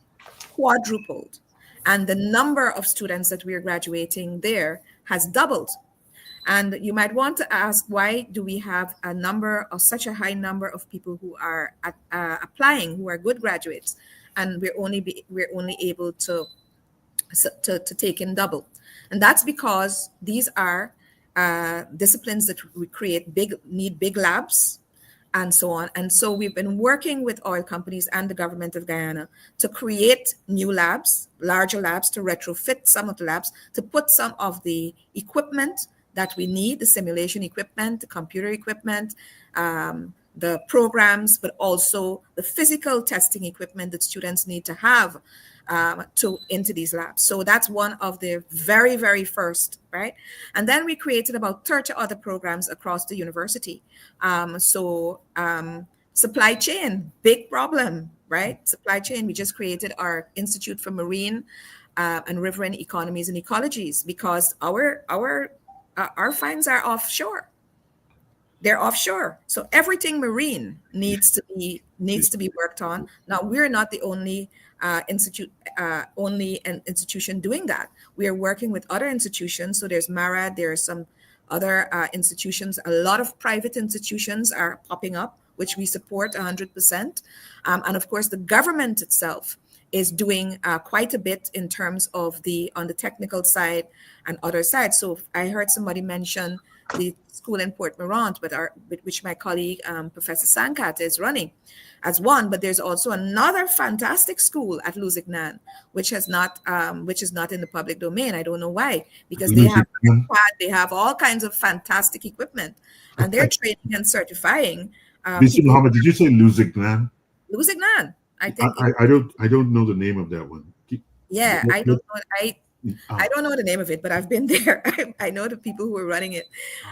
And the number of students that we are graduating there has doubled. And you might want to ask, why do we have such a high number of people who are applying, who are good graduates, and we're only able to take in double? And that's because these are disciplines that we need big labs and so on. And so we've been working with oil companies and the government of Guyana to create new labs, larger labs, to retrofit some of the labs, to put some of the equipment that we need, the simulation equipment, the computer equipment, the programs, but also the physical testing equipment that students need to have into these labs. So that's one of the very, very first, right? And then we created about 30 other programs across the university. Supply chain, big problem, right? Supply chain, we just created our Institute for Marine and Riverine Economies and Ecologies, because our finds are offshore. They're offshore. So everything marine needs to be worked on. Now, we're not the only institution doing that. We are working with other institutions. So there's MARAD, there are some other institutions. A lot of private institutions are popping up, which we support 100%. And of course, the government itself is doing quite a bit in terms of on the technical side and other sides. So I heard somebody mention the school in Port Morant, which my colleague, Professor Sankat, is running as one. But there's also another fantastic school at Luzignan, which is not in the public domain. I don't know why, because they have all kinds of fantastic equipment, and they're training and certifying. Mr. Muhammad, did you say Luzignan? Luzignan, I think. I don't know the name of that one. Yeah, I don't know. I don't know the name of it, but I've been there. I know the people who were running it.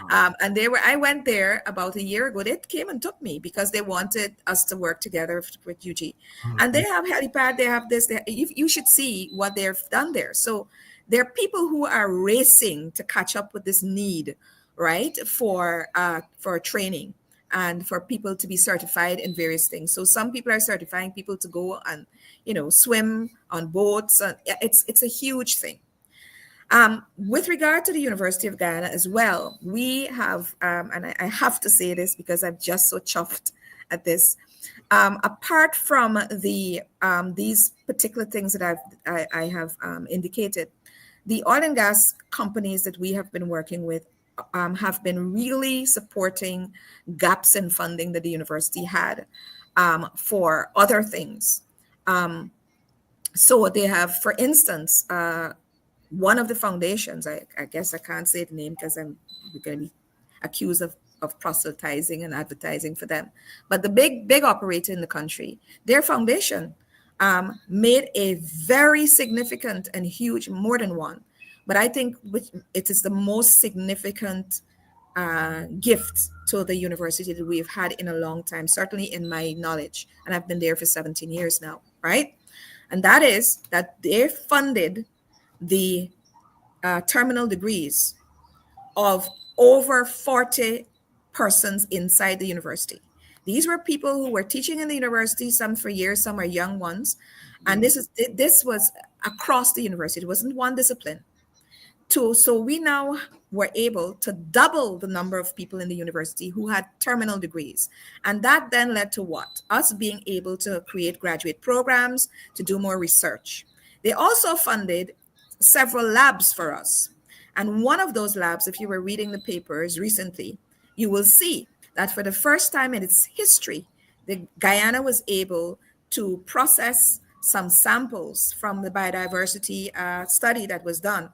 And I went there about a year ago. They came and took me because they wanted us to work together with UG. And they have helipad, they have this. You should see what they've done there. So there are people who are racing to catch up with this need, right, for training and for people to be certified in various things. So some people are certifying people to go and, swim on boats. It's a huge thing. With regard to the University of Guyana as well, we have, and I have to say this because I'm just so chuffed at this. Apart from these particular things that I have indicated, the oil and gas companies that we have been working with have been really supporting gaps in funding that the university had for other things. So they have, for instance, one of the foundations, I guess I can't say the name because I'm going to be accused of proselytizing and advertising for them. But the big operator in the country, their foundation made a very significant and huge, more than one, but I think it is the most significant gift to the university that we've had in a long time, certainly in my knowledge. And I've been there for 17 years now, right? And that is that they funded the terminal degrees of over 40 persons inside the university. These were people who were teaching in the university, some for years, some are young ones. And this was across the university. It wasn't one discipline. So we now were able to double the number of people in the university who had terminal degrees. And that then led to what? Us being able to create graduate programs, to do more research. They also funded several labs for us. And one of those labs, if you were reading the papers recently, you will see that for the first time in its history, Guyana was able to process some samples from the biodiversity study that was done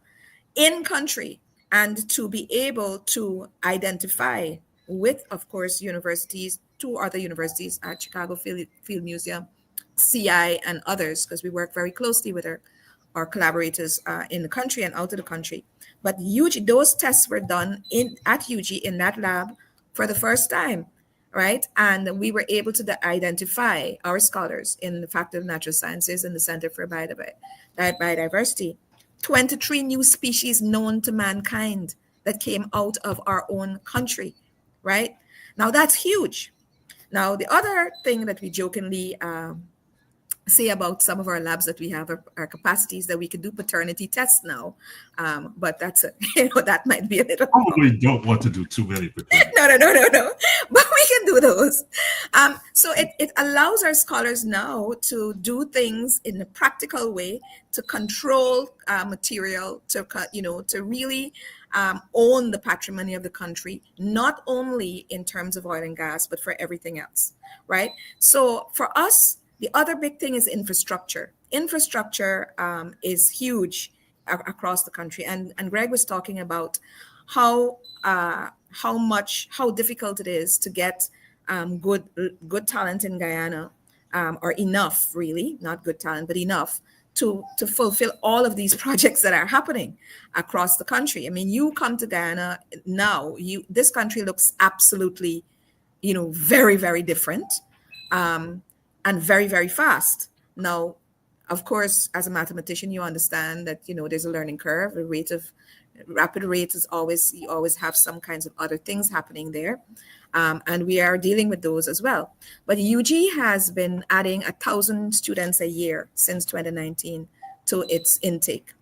in country, and to be able to identify with, of course, universities, 2 other universities at Chicago Field Museum, CI, and others, because we work very closely with our collaborators in the country and out of the country. But UG, those tests were done at UG in that lab for the first time, right? And we were able to identify our scholars in the Faculty of Natural Sciences and the Center for Biodiversity, 23 new species known to mankind that came out of our own country, right? Now that's huge. Now, the other thing that we jokingly say about some of our labs that we have our capacities that we can do paternity tests now, but that's that might be a little Probably don't want to do too many paternity. no, but we can do those. So it allows our scholars now to do things in a practical way, to control material, to really own the patrimony of the country, not only in terms of oil and gas, but for everything else, right? So for us, the other big thing is infrastructure. Infrastructure is huge across the country, and Greg was talking about how difficult it is to get good talent in Guyana, or enough, really, not good talent, but enough to fulfill all of these projects that are happening across the country. I mean, you come to Guyana now, this country looks absolutely, very, very different. And very, very fast. Now, of course, as a mathematician, you understand that, there's a learning curve. The rapid rate is you always have some kinds of other things happening there. And we are dealing with those as well. But UG has been adding 1,000 students a year since 2019 to its intake.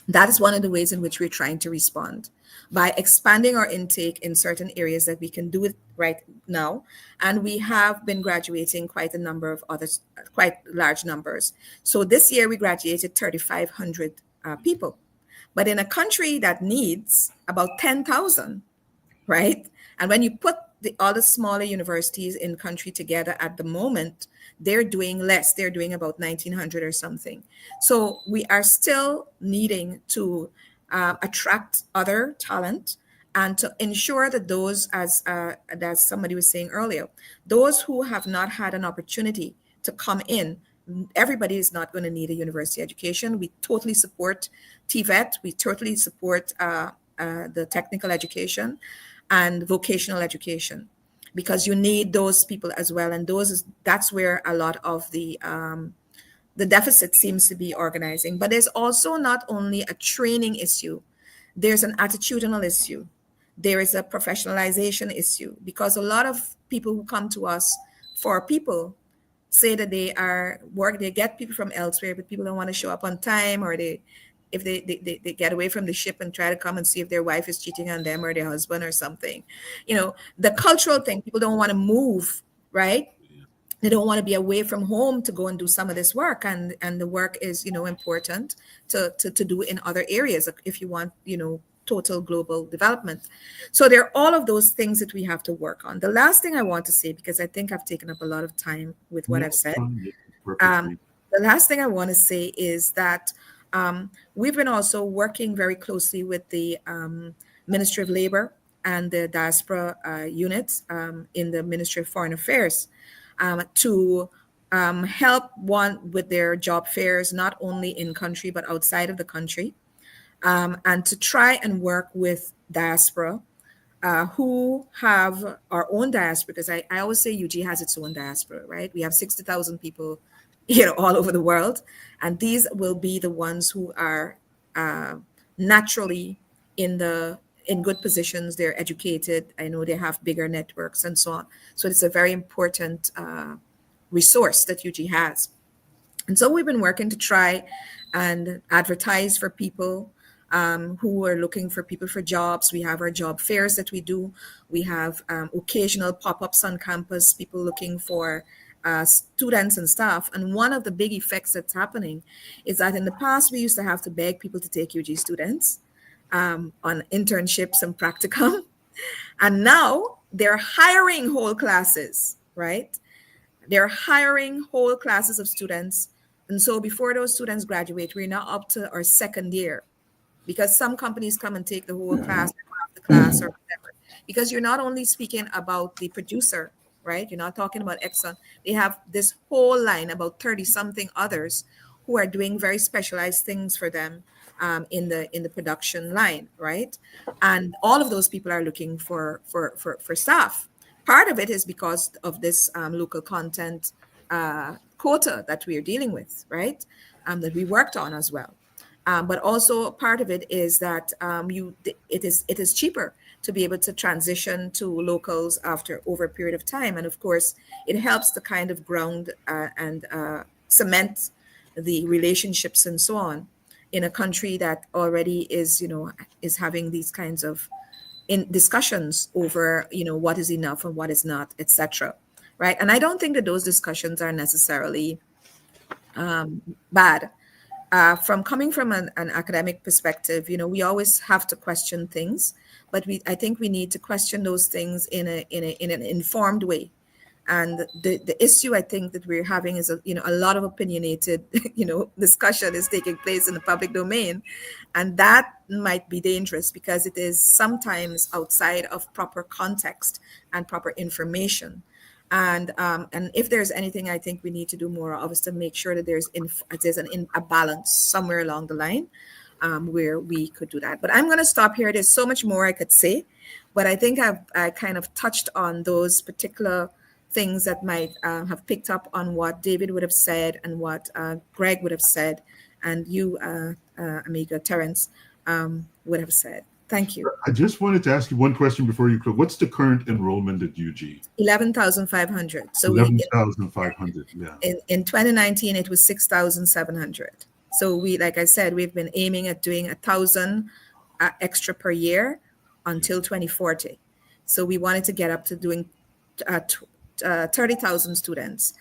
That is one of the ways in which we're trying to respond, by expanding our intake in certain areas that we can do it right now. And we have been graduating quite a number of others, quite large numbers. So this year we graduated 3,500 people. But in a country that needs about 10,000, right? And when you put all the smaller universities in country together at the moment, they're doing less. They're doing about 1,900 or something. So we are still needing to attract other talent, and to ensure that those, as somebody was saying earlier, those who have not had an opportunity to come in, everybody is not going to need a university education. We totally support TVET. We totally support the technical education and vocational education, because you need those people as well. And that's where a lot of the deficit seems to be organizing. But there's also not only a training issue, there's an attitudinal issue. There is a professionalization issue, because a lot of people who come to us for people say that they get people from elsewhere, but people don't want to show up on time, or if they get away from the ship and try to come and see if their wife is cheating on them or their husband or something. The cultural thing, people don't want to move, right? They don't want to be away from home to go and do some of this work. And the work is, important to do in other areas if you want, total global development. So there are all of those things that we have to work on. The last thing I want to say, because I think I've taken up a lot of time with what I've said. The last thing I want to say is that we've been also working very closely with the Ministry of Labor and the diaspora unit in the Ministry of Foreign Affairs to help with their job fairs, not only in country, but outside of the country, and to try and work with diaspora who have our own diaspora, because I always say UG has its own diaspora, right? We have 60,000 people, all over the world. And these will be the ones who are naturally in good positions. They're educated. I know they have bigger networks and so on. So it's a very important resource that UG has. And so we've been working to try and advertise for people who are looking for people for jobs. We have our job fairs that we do. We have occasional pop-ups on campus, people looking for students and staff. And one of the big effects that's happening is that in the past, we used to have to beg people to take UG students on internships and practicum. And now they're hiring whole classes, right? They're hiring whole classes of students. And so before those students graduate, we're now up to our second year, because some companies come and take the whole class, half the class, or whatever. Because you're not only speaking about the producer, right? You're not talking about Exxon. They have this whole line, about 30 something others, who are doing very specialized things for them in the production line, right? And all of those people are looking for staff. Part of it is because of this local content quota that we are dealing with, right? That we worked on as well. But also part of it is that it is cheaper to be able to transition to locals over a period of time. And of course, it helps to kind of ground and cement the relationships and so on in a country that already is having these kinds of discussions over, what is enough and what is not, etc. Right? And I don't think that those discussions are necessarily bad. From coming from an academic perspective, we always have to question things, but I think we need to question those things in an informed way. And the issue I think that we're having is a lot of opinionated discussion is taking place in the public domain, and that might be dangerous because it is sometimes outside of proper context and proper information. And if there's anything I think we need to do more of is to make sure that there's a balance somewhere along the line where we could do that. But I'm going to stop here. There's so much more I could say, but I think I kind of touched on those particular things that might have picked up on what David would have said and what Greg would have said, and you, Amiga Terrence, would have said. Thank you. I just wanted to ask you one question before you close. What's the current enrollment at UG? 11,500. So 11,500. Yeah. In 2019, it was 6,700. So like I said, we've been aiming at doing 1,000 extra per year until 2040. So we wanted to get up to doing 30,000 students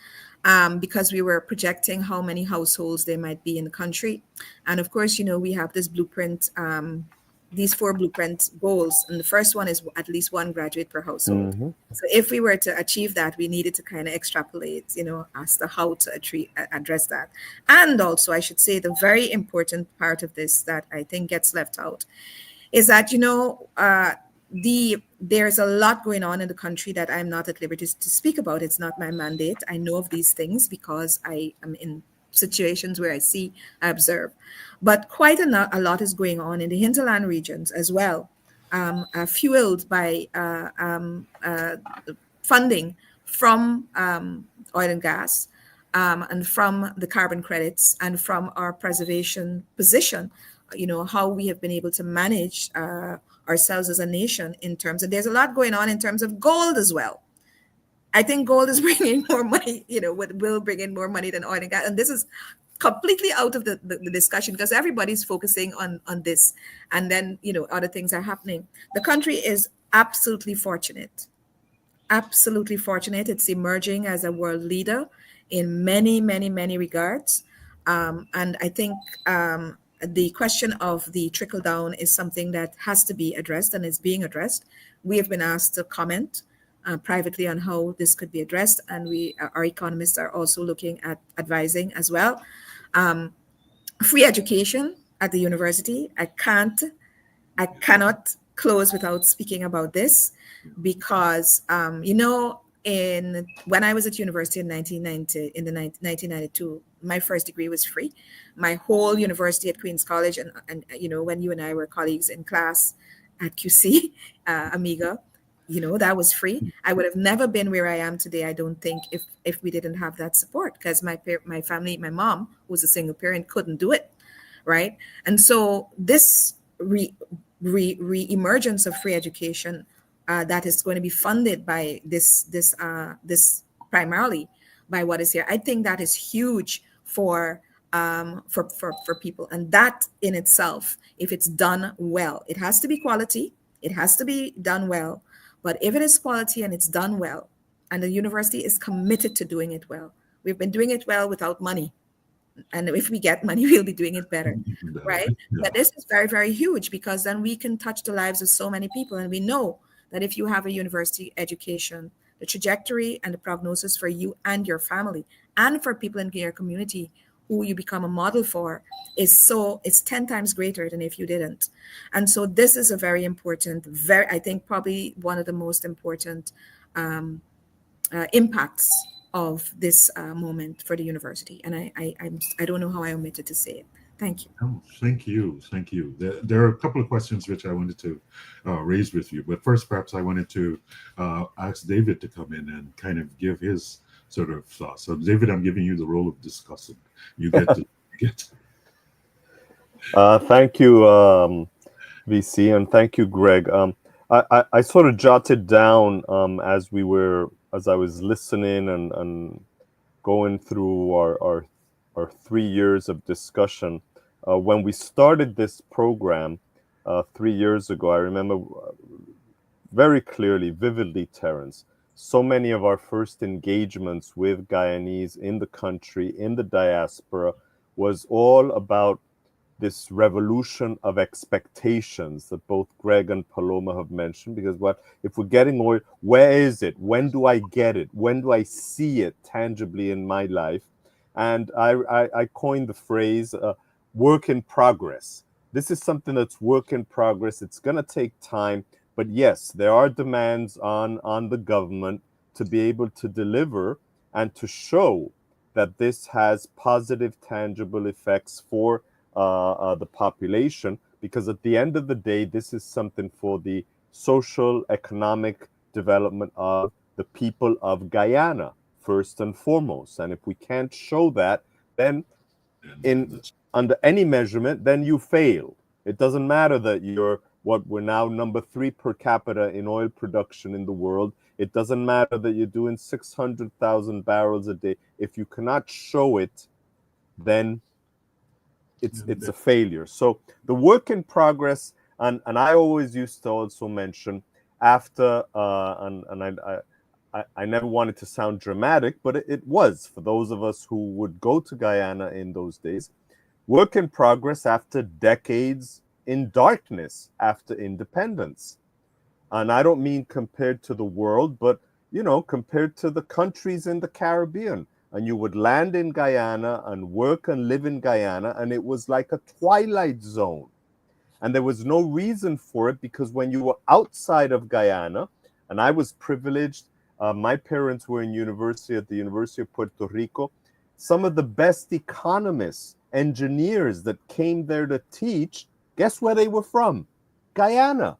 because we were projecting how many households there might be in the country. And of course, we have this blueprint, these 4 blueprint goals. And the first one is at least 1 graduate per household. Mm-hmm. So if we were to achieve that, we needed to kind of extrapolate, as to how to address that. And also, I should say, the very important part of this that I think gets left out is that, there's a lot going on in the country that I'm not at liberty to speak about. It's not my mandate. I know of these things because I am in situations where I observe. But quite a lot is going on in the hinterland regions as well, fueled by funding from oil and gas and from the carbon credits and from our preservation position, how we have been able to manage ourselves as a nation in terms of, there's a lot going on in terms of gold as well. I think gold is bringing more money, will bring in more money than oil and gas. And this is completely out of the discussion because everybody's focusing on this. And then, other things are happening. The country is absolutely fortunate. Absolutely fortunate. It's emerging as a world leader in many, many, many regards. And I think the question of the trickle down is something that has to be addressed and is being addressed. We have been asked to comment privately on how this could be addressed, and our economists are also looking at advising as well. Free education at the university. I cannot close without speaking about this because when I was at university in 1992, my first degree was free. My whole university at Queen's College, and when you and I were colleagues in class at QC, Amiga, that was free. I would have never been where I am today, I don't think, if we didn't have that support, because my family, my mom, who was a single parent, couldn't do it, right? And so this re-emergence of free education that is going to be funded by this primarily by what is here. I think that is huge for people, and that in itself, if it's done well, it has to be quality, it has to be done well. But if it is quality and it's done well, and the university is committed to doing it well, we've been doing it well without money, and if we get money, we'll be doing it better, right? Yeah. But this is very, very huge, because then we can touch the lives of so many people. And we know that if you have a university education, the trajectory and the prognosis for you and your family and for people in your community who you become a model for it's 10 times greater than if you didn't. And so this is a very important, I think probably one of the most important impacts of this moment for the university. And I don't know how I omitted to say it. Thank you. Oh, thank you. There are a couple of questions which I wanted to raise with you, but first, perhaps I wanted to ask David to come in and kind of give his sort of thoughts. So, David, I'm giving you the role of discussant. You get to get. Thank you, VC, and thank you, Greg. I sort of jotted down as I was listening and going through our 3 years of discussion. When we started this program 3 years ago, I remember very clearly, vividly, Terence, so many of our first engagements with Guyanese in the country, in the diaspora, was all about this revolution of expectations that both Greg and Paloma have mentioned. Because if we're getting oil, where is it? When do I get it? When do I see it tangibly in my life? And I coined the phrase work in progress. This is something that's work in progress. It's going to take time. But yes, there are demands on the government to be able to deliver and to show that this has positive, tangible effects for the population. Because at the end of the day, this is something for the social, economic development of the people of Guyana, first and foremost. And if we can't show that, then under any measurement, then you fail. It doesn't matter that we're now number 3 per capita in oil production in the world. It doesn't matter that you're doing 600,000 barrels a day. If you cannot show it, then it's a failure. So the work in progress, and I always used to also mention after, I never wanted to sound dramatic, but it was for those of us who would go to Guyana in those days. Work in progress after decades in darkness, after independence. And I don't mean compared to the world, but, compared to the countries in the Caribbean. And you would land in Guyana and work and live in Guyana, and it was like a twilight zone. And there was no reason for it, because when you were outside of Guyana, and I was privileged, my parents were in university at the University of Puerto Rico. Some of the best economists, engineers that came there to teach, guess where they were from? Guyana.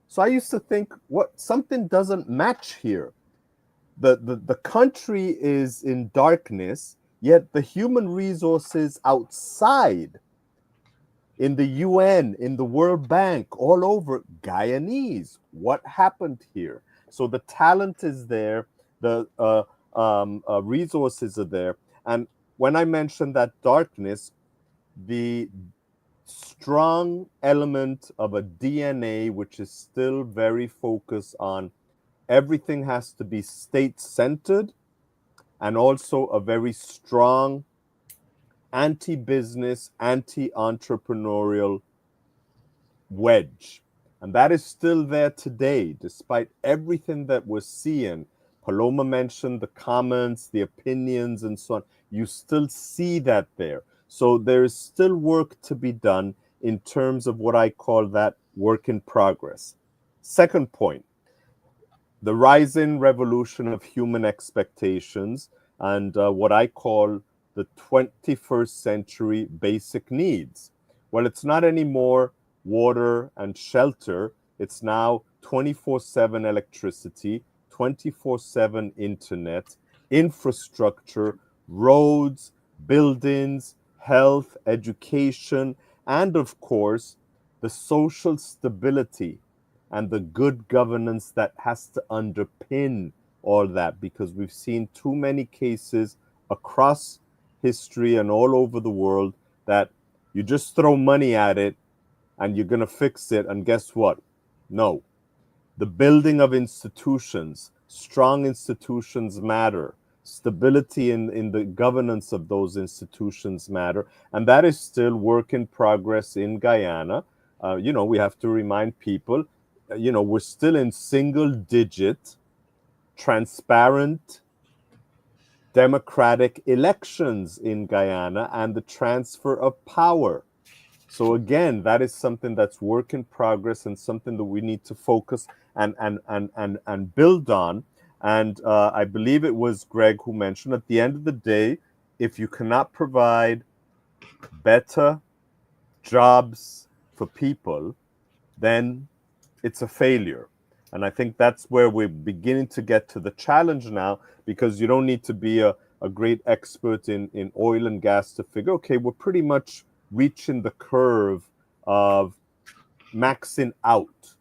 So I used to think, something doesn't match here. The country is in darkness, yet the human resources outside, in the UN, in the World Bank, all over, Guyanese. What happened here? So the talent is there, the resources are there. And when I mentioned that darkness, the strong element of a DNA, which is still very focused on everything has to be state-centered, and also a very strong anti-business, anti-entrepreneurial wedge. And that is still there today, despite everything that we're seeing. Paloma mentioned the comments, the opinions, and so on. You still see that there. So there is still work to be done in terms of what I call that work in progress. Second point, the rising revolution of human expectations and what I call the 21st century basic needs. Well, it's not anymore water and shelter. It's now 24/7 electricity, 24/7 internet, infrastructure, roads, buildings, health, education, and of course, the social stability and the good governance that has to underpin all that, because we've seen too many cases across history and all over the world that you just throw money at it and you're going to fix it. And guess what? No. The building of institutions, strong institutions matter. Stability in the governance of those institutions matter. And that is still work in progress in Guyana. We have to remind people, we're still in single digit, transparent, democratic elections in Guyana and the transfer of power. So again, that is something that's work in progress and something that we need to focus and build on. And I believe it was Greg who mentioned, at the end of the day, if you cannot provide better jobs for people, then it's a failure. And I think that's where we're beginning to get to the challenge now, because you don't need to be a great expert in oil and gas to figure, okay, we're pretty much reaching the curve of maxing out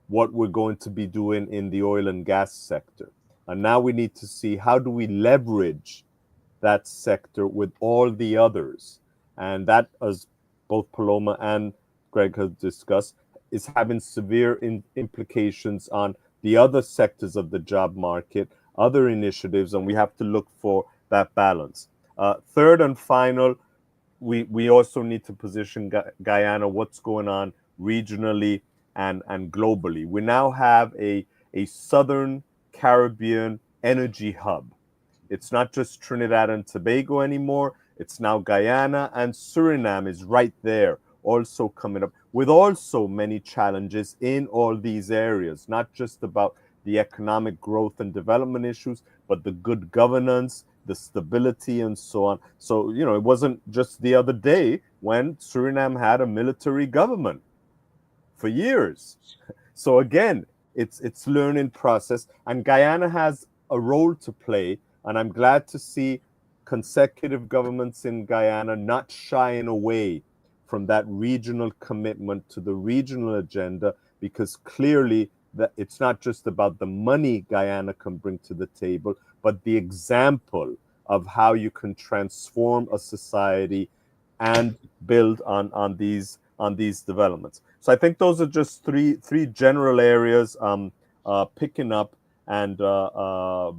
what we're going to be doing in the oil and gas sector. And now we need to see, how do we leverage that sector with all the others? And that, as both Paloma and Greg have discussed, is having severe implications on the other sectors of the job market, other initiatives, and we have to look for that balance. Third and final, we also need to position Guyana, what's going on regionally and globally. We now have a Southern Caribbean energy hub. It's not just Trinidad and Tobago anymore. It's now Guyana, and Suriname is right there also coming up, with also many challenges in all these areas, not just about the economic growth and development issues, but the good governance, the stability, and so on. So, it wasn't just the other day when Suriname had a military government for years. So again, it's learning process, and Guyana has a role to play, and I'm glad to see consecutive governments in Guyana not shying away from that regional commitment to the regional agenda, because clearly that it's not just about the money Guyana can bring to the table, but the example of how you can transform a society and build on these developments. So I think those are just three general areas picking up and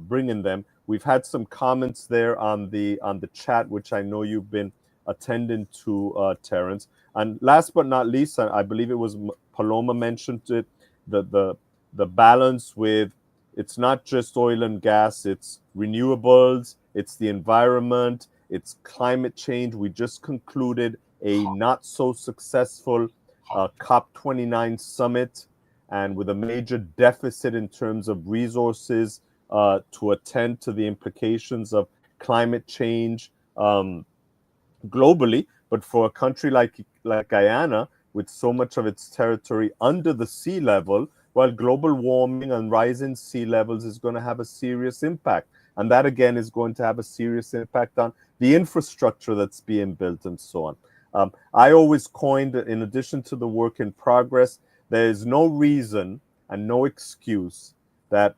bringing them. We've had some comments there on the chat, which I know you've been attending to, Terence. And last but not least, I believe it was Paloma mentioned it, the balance with, it's not just oil and gas, it's renewables, it's the environment, it's climate change. We just concluded a not so successful COP29 summit, and with a major deficit in terms of resources to attend to the implications of climate change globally. But for a country like Guyana, with so much of its territory under the sea level, well, global warming and rising sea levels is going to have a serious impact. And that, again, is going to have a serious impact on the infrastructure that's being built and so on. I always coined, in addition to the work in progress, there is no reason and no excuse that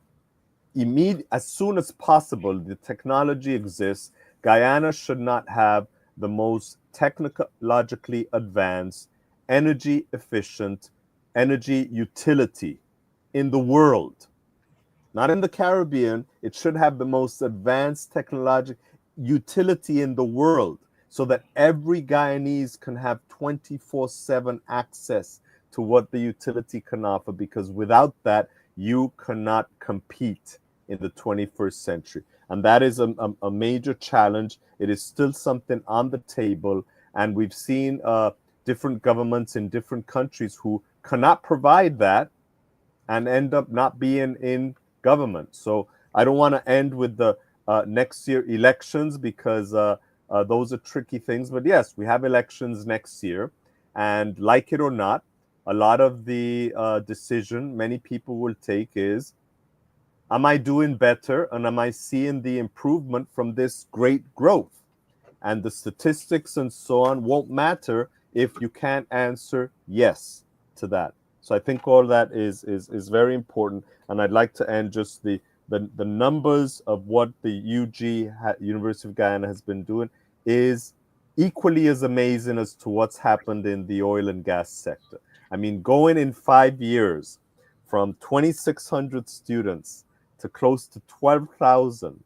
as soon as possible, the technology exists, Guyana should not have the most technologically advanced, energy efficient, energy utility in the world. Not in the Caribbean. It should have the most advanced technological utility in the world, so that every Guyanese can have 24/7 access to what the utility can offer, because without that, you cannot compete in the 21st century. And that is a major challenge. It is still something on the table, and we've seen different governments in different countries who cannot provide that and end up not being in government. So I don't want to end with the next year elections, because those are tricky things. But yes, we have elections next year, and like it or not, a lot of the decision many people will take is, am I doing better, and am I seeing the improvement from this great growth? And the statistics and so on won't matter if you can't answer yes. to that. So I think all that is very important. And I'd like to end just the numbers of what the University of Guyana has been doing is equally as amazing as to what's happened in the oil and gas sector. I mean, going in 5 years from 2,600 students to close to 12,000,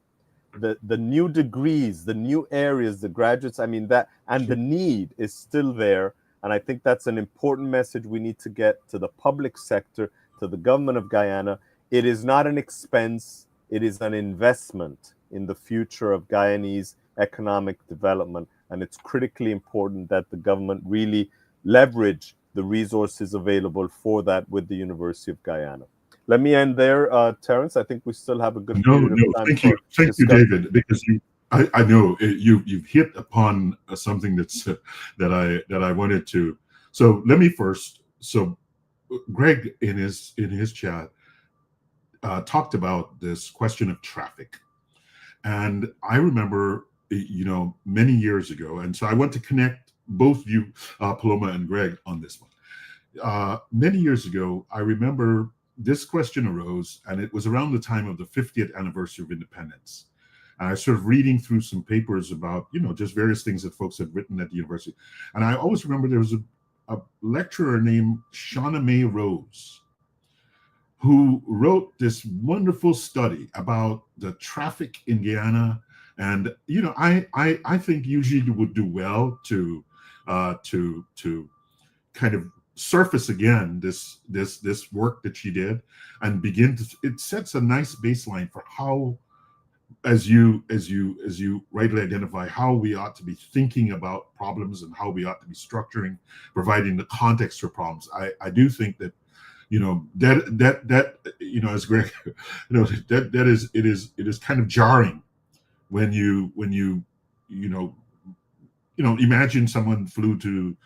the new degrees, the new areas, the graduates, I mean, that, and the need is still there. And I think that's an important message we need to get to the public sector, to the government of Guyana. It is not an expense, it is an investment in the future of Guyanese economic development. And it's critically important that the government really leverage the resources available for that with the University of Guyana. Let me end there, Terence. I think we still have a good period of time. Thank you, David, because I know you've hit upon something that I wanted to. So let me first. So Greg in his chat talked about this question of traffic, and I remember many years ago, and so I want to connect both you, Paloma and Greg, on this one. Many years ago, I remember this question arose, and it was around the time of the 50th anniversary of independence. And I was sort of reading through some papers about, just various things that folks had written at the university. And I always remember there was a lecturer named Shauna May Rose, who wrote this wonderful study about the traffic in Guyana. And, I think usually would do well to kind of surface again this work that she did and begin to, it sets a nice baseline for how, as you rightly identify, how we ought to be thinking about problems and how we ought to be structuring, providing the context for problems. I do think that as Greg it is kind of jarring when you imagine someone flew to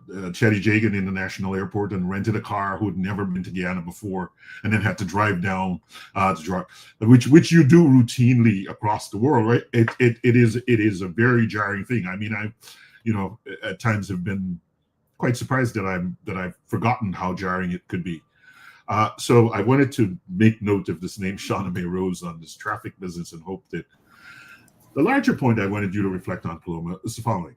Cheddi-Jagan International Airport and rented a car who had never been to Guyana before, and then had to drive down which you do routinely across the world, right? It is a very jarring thing. I mean, I at times have been quite surprised that I've forgotten how jarring it could be. So I wanted to make note of this name, Shauna May Rose, on this traffic business, and hope that the larger point I wanted you to reflect on, Paloma, is the following.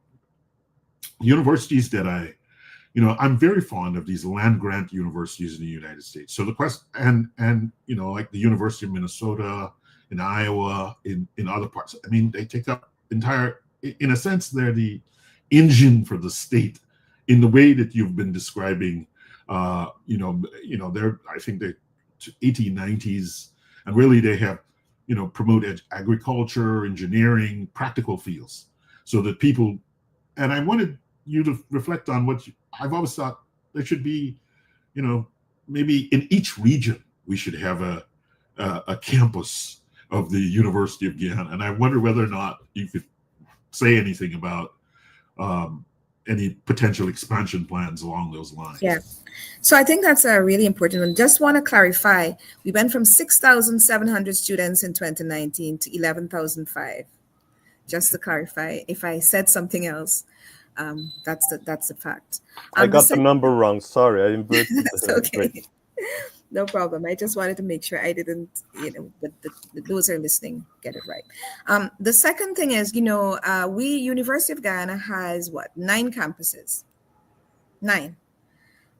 Universities that I'm very fond of these land grant universities in the United States. So the question, and like the University of Minnesota, in Iowa, in other parts. I mean, they take up in a sense, they're the engine for the state in the way that you've been describing. I think they're 1890s, and really they have, promote agriculture, engineering, practical fields, so that people. And I wanted you to reflect on what I've always thought there should be, maybe in each region we should have a campus of the University of Guyana. And I wonder whether or not you could say anything about any potential expansion plans along those lines. Yeah. So I think that's a really important one. Just want to clarify, we went from 6,700 students in 2019 to 11,005. Just to clarify, if I said something else, that's the fact. I got the number wrong. Sorry, I inverted. That's okay. No problem. I just wanted to make sure I didn't, but those who are listening get it right. The second thing is, University of Guyana has 9 campuses. 9.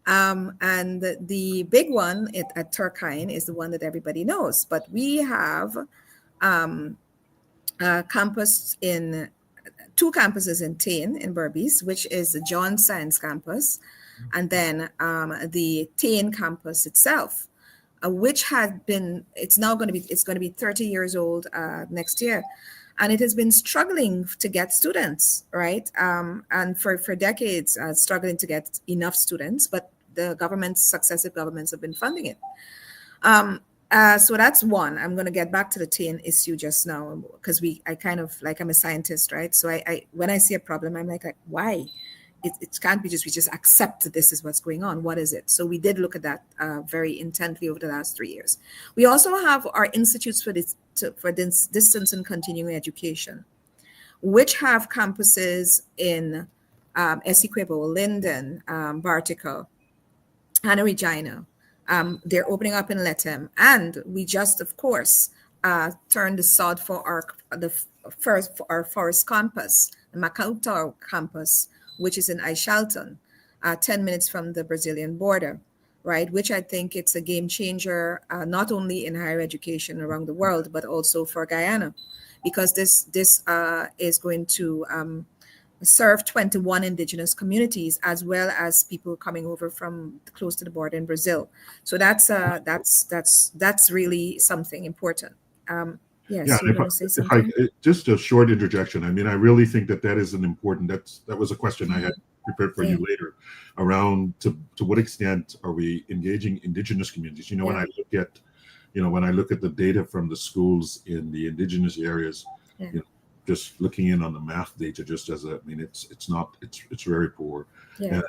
And the big one at Turkine is the one that everybody knows. But we have campus in 2 campuses in Tain in Berbice, which is the John Science Campus, and then the Tain campus itself, which had been, it's going to be 30 years old next year, and it has been struggling to get students, right? And for decades, struggling to get enough students, but the successive governments have been funding it. So that's one. I'm going to get back to the Tain issue just now, because I kind of, like, I'm a scientist, right? So I when I see a problem, I'm like why? It can't be we just accept that this is what's going on. What is it? So we did look at that very intently over the last 3 years. We also have our institutes for distance and continuing education, which have campuses in Essequibo, Linden, Bartica, and Regina. They're opening up in Lethem, and we just, of course, turned the sod for our forest campus, the Macautor campus, which is in Aishalton, 10 minutes from the Brazilian border, right? Which I think it's a game changer, not only in higher education around the world, but also for Guyana, because this is going to serve 21 indigenous communities, as well as people coming over from close to the border in Brazil. So that's really something important. Yes, Yeah, you're going to say something? just a short interjection. I mean, I really think that is an important. That was a question I had prepared for you later, around to what extent are we engaging indigenous communities? When I look at the data from the schools in the indigenous areas, just looking in on the math data, it's very poor. Yeah.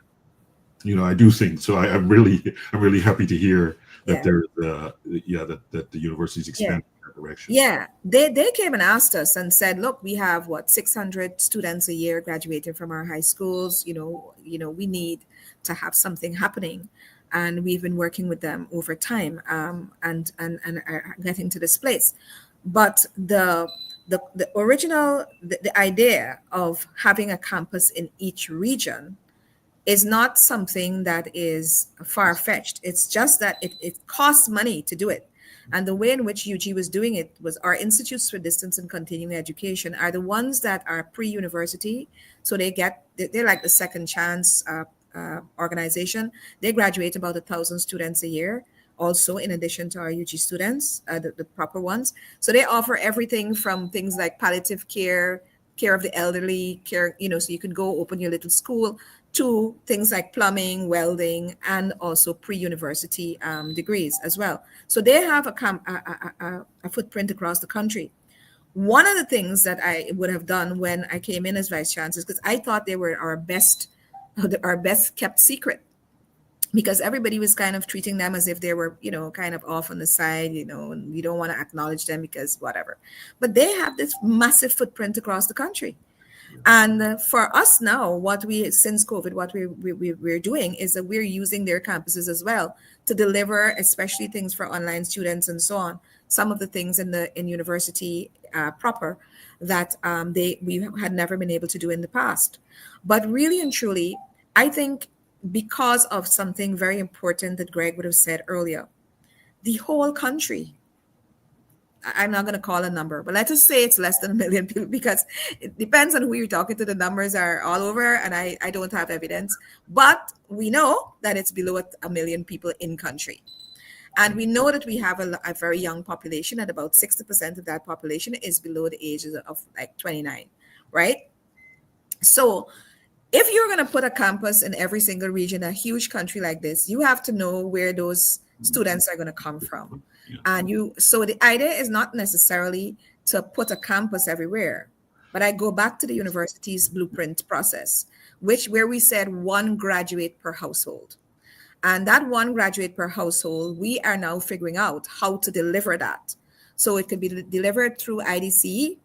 And, I do think so. I'm really happy to hear that that the university's expanding in that direction. Yeah, they came and asked us and said, look, we have 600 students a year graduating from our high schools. We need to have something happening, and we've been working with them over time, and getting to this place. But the original idea of having a campus in each region is not something that is far-fetched. It's just that it costs money to do it. And the way in which UG was doing it was, our institutes for distance and continuing education are the ones that are pre-university. So they're like the second chance organization. They graduate about 1,000 students a year, also in addition to our UG students, the proper ones. So they offer everything from things like palliative care of the elderly, care, so you can go open your little school, to things like plumbing, welding, and also pre-university degrees as well. So they have a footprint across the country. One of the things that I would have done when I came in as vice chancellor, because I thought they were our best kept secret, because everybody was kind of treating them as if they were, kind of off on the side, and you don't want to acknowledge them because whatever. But they have this massive footprint across the country. And for us now, since COVID, what we're doing is that we're using their campuses as well to deliver, especially things for online students and so on. Some of the things in university proper that we had never been able to do in the past. But really and truly, I think because of something very important that Greg would have said earlier, the whole country, I'm not going to call a number, but let's just say it's less than 1 million people, because it depends on who you're talking to. The numbers are all over, and I don't have evidence, but we know that it's below 1 million people in country. And we know that we have a very young population, and about 60% of that population is below the age of 29, right? So if you're going to put a campus in every single region, a huge country like this, you have to know where those students are going to come from. And so the idea is not necessarily to put a campus everywhere, but I go back to the university's blueprint process, where we said 1 graduate per household. And that 1 graduate per household, we are now figuring out how to deliver that. So it could be delivered through IDC,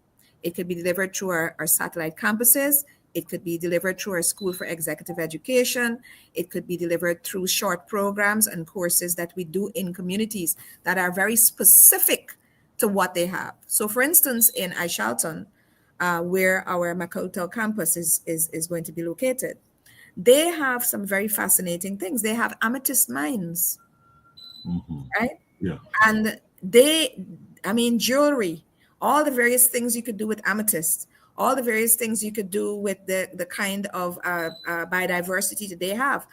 it could be delivered through our satellite campuses, it could be delivered through our School for Executive Education. It could be delivered through short programs and courses that we do in communities that are very specific to what they have. So for instance, in Aishalton, where our Macautor campus is going to be located, they have some very fascinating things. They have amethyst mines, right? Yeah. And jewelry, all the various things you could do with amethyst, all the various things you could do with the kind of biodiversity that they have.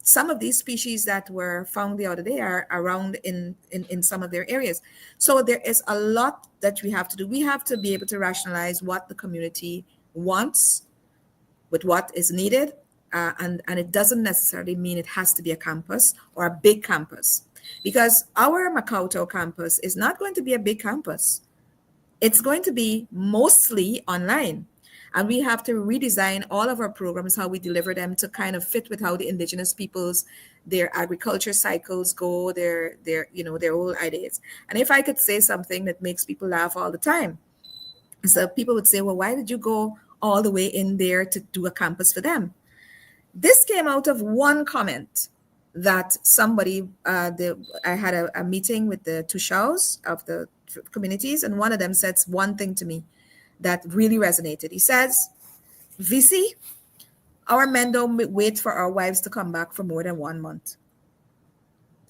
Some of these species that were found the other day are around in some of their areas. So there is a lot that we have to do. We have to be able to rationalize what the community wants with what is needed. And it doesn't necessarily mean it has to be a campus or a big campus, because our Macautor campus is not going to be a big campus. It's going to be mostly online. And we have to redesign all of our programs, how we deliver them, to kind of fit with how the indigenous peoples, their agriculture cycles go, their whole ideas. And if I could say something that makes people laugh all the time, so people would say, well, why did you go all the way in there to do a campus for them? This came out of one comment that somebody, I had a meeting with the Tushaus of the communities, and one of them said one thing to me that really resonated. He says, VC, our men don't wait for our wives to come back for more than 1 month.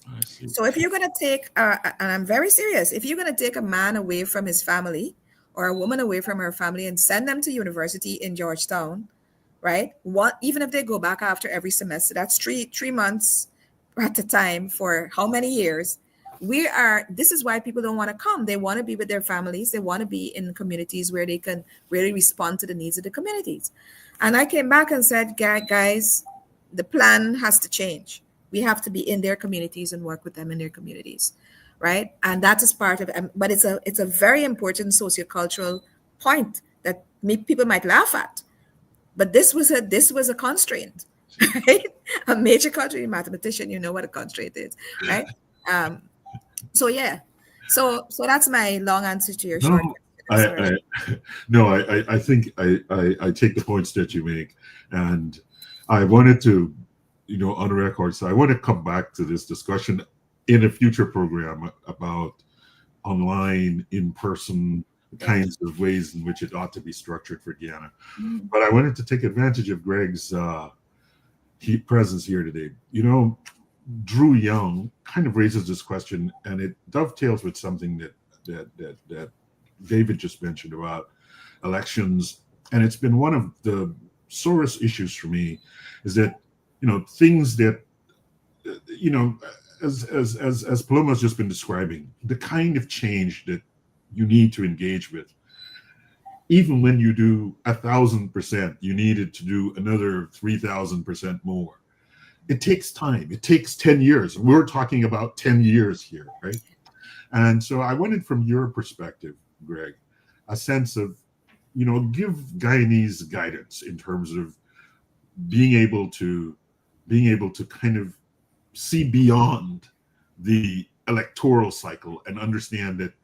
I see. So if you're going to take, and I'm very serious, if you're going to take a man away from his family or a woman away from her family and send them to university in Georgetown, right? Even if they go back after every semester, that's three months at a time for how many years? This is why people don't want to come. They want to be with their families. They want to be in communities where they can really respond to the needs of the communities. And I came back and said, guys, the plan has to change. We have to be in their communities and work with them in their communities, right? And that is part of it. But it's a very important sociocultural point that people might laugh at. But this was a constraint, right? A major constraint. Mathematician, you know what a constraint is, right? So yeah, so that's my long answer to your short question. I think I take the points that you make, and I wanted to, on record, so I want to come back to this discussion in a future program about online, in-person kinds of ways in which it ought to be structured for Guyana. Mm-hmm. But I wanted to take advantage of Greg's presence here today. Drew Young kind of raises this question, and it dovetails with something that David just mentioned about elections. And it's been one of the sorest issues for me, is that things that as Paloma's just been describing, the kind of change that you need to engage with, even when you do 1,000%, you needed to do another 3,000% more. It takes time. It takes 10 years. We're talking about 10 years here, right? And so I wanted, from your perspective, Greg, a sense of, give Guyanese guidance in terms of being able to kind of see beyond the electoral cycle and understand that,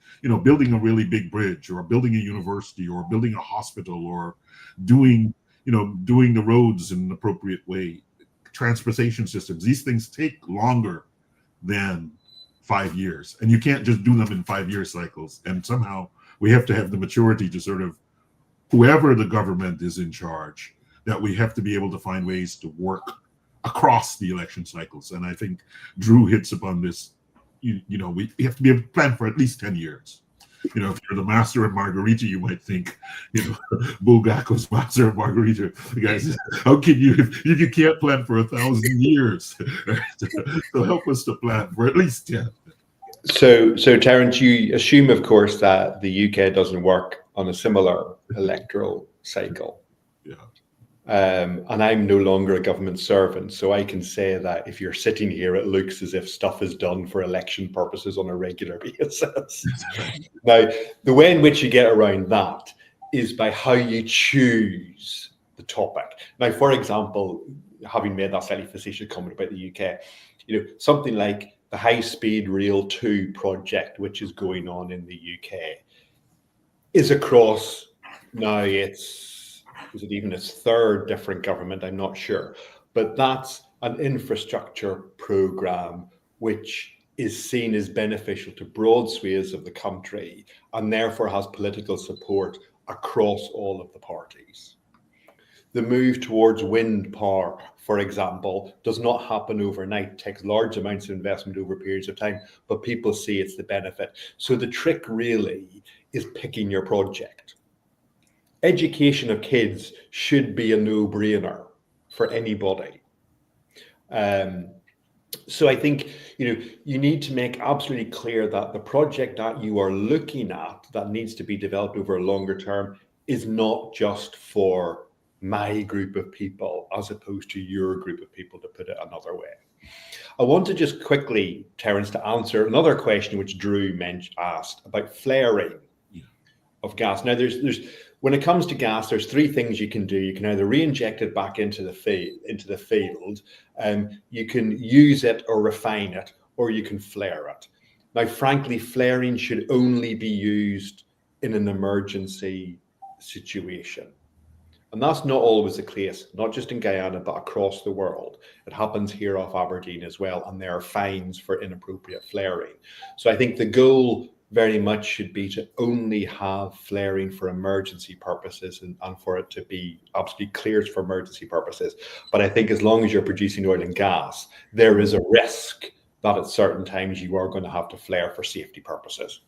building a really big bridge, or building a university, or building a hospital, or doing the roads in an appropriate way, transportation systems, these things take longer than 5 years, and you can't just do them in 5-year cycles. And somehow we have to have the maturity to sort of, whoever the government is in charge, that we have to be able to find ways to work across the election cycles. And I think Drew hits upon this. We have to be able to plan for at least 10 years. If you're the master of Margarita, you might think, Bulgako's master of Margarita. Guys, how can you, if you can't plan for 1,000 years? So help us to plan for at least 10. So Terence, you assume, of course, that the UK doesn't work on a similar electoral cycle. Yeah. And I'm no longer a government servant, so I can say that if you're sitting here, it looks as if stuff is done for election purposes on a regular basis. Now, the way in which you get around that is by how you choose the topic. Now, for example, having made that slightly facetious comment about the UK, something like the High-Speed Rail 2 project, which is going on in the UK, is across, now is it even its third different government? I'm not sure. But that's an infrastructure program which is seen as beneficial to broad swathes of the country, and therefore has political support across all of the parties. The move towards wind power, for example, does not happen overnight. It takes large amounts of investment over periods of time, but people see it's the benefit. So the trick really is picking your project. Education of kids should be a no-brainer for anybody. So I think you need to make absolutely clear that the project that you are looking at that needs to be developed over a longer term is not just for my group of people as opposed to your group of people, to put it another way. I want to just quickly, Terence, to answer another question which Drew asked about flaring of gas. Now, when it comes to gas, there's three things you can do. You can either re-inject it back into the field, you can use it or refine it, or you can flare it. Now, frankly, flaring should only be used in an emergency situation. And that's not always the case, not just in Guyana, but across the world. It happens here off Aberdeen as well, and there are fines for inappropriate flaring. So I think the goal very much should be to only have flaring for emergency purposes and for it to be absolutely cleared for emergency purposes. But I think as long as you're producing oil and gas, there is a risk that at certain times you are going to have to flare for safety purposes.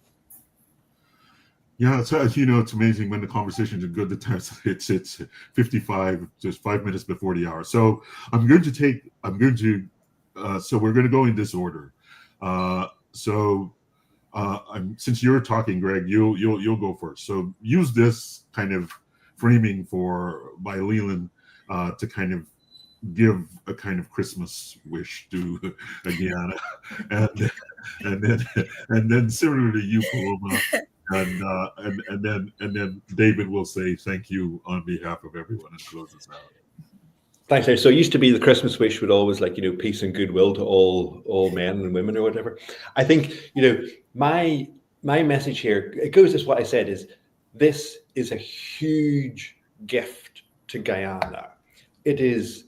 Yeah, so it's amazing when the conversations are good. The time it's 55, just 5 minutes before the hour. So so we're going to go in this order. Since you're talking, Greg, you'll go first. So use this kind of framing by Leland to kind of give a kind of Christmas wish to Guyana, and then similarly you, Paloma. And then David will say thank you on behalf of everyone and close us out. Thanks, Larry. So it used to be the Christmas wish would always peace and goodwill to all men and women or whatever. I think, my message here, it goes as what I said, is this is a huge gift to Guyana. It is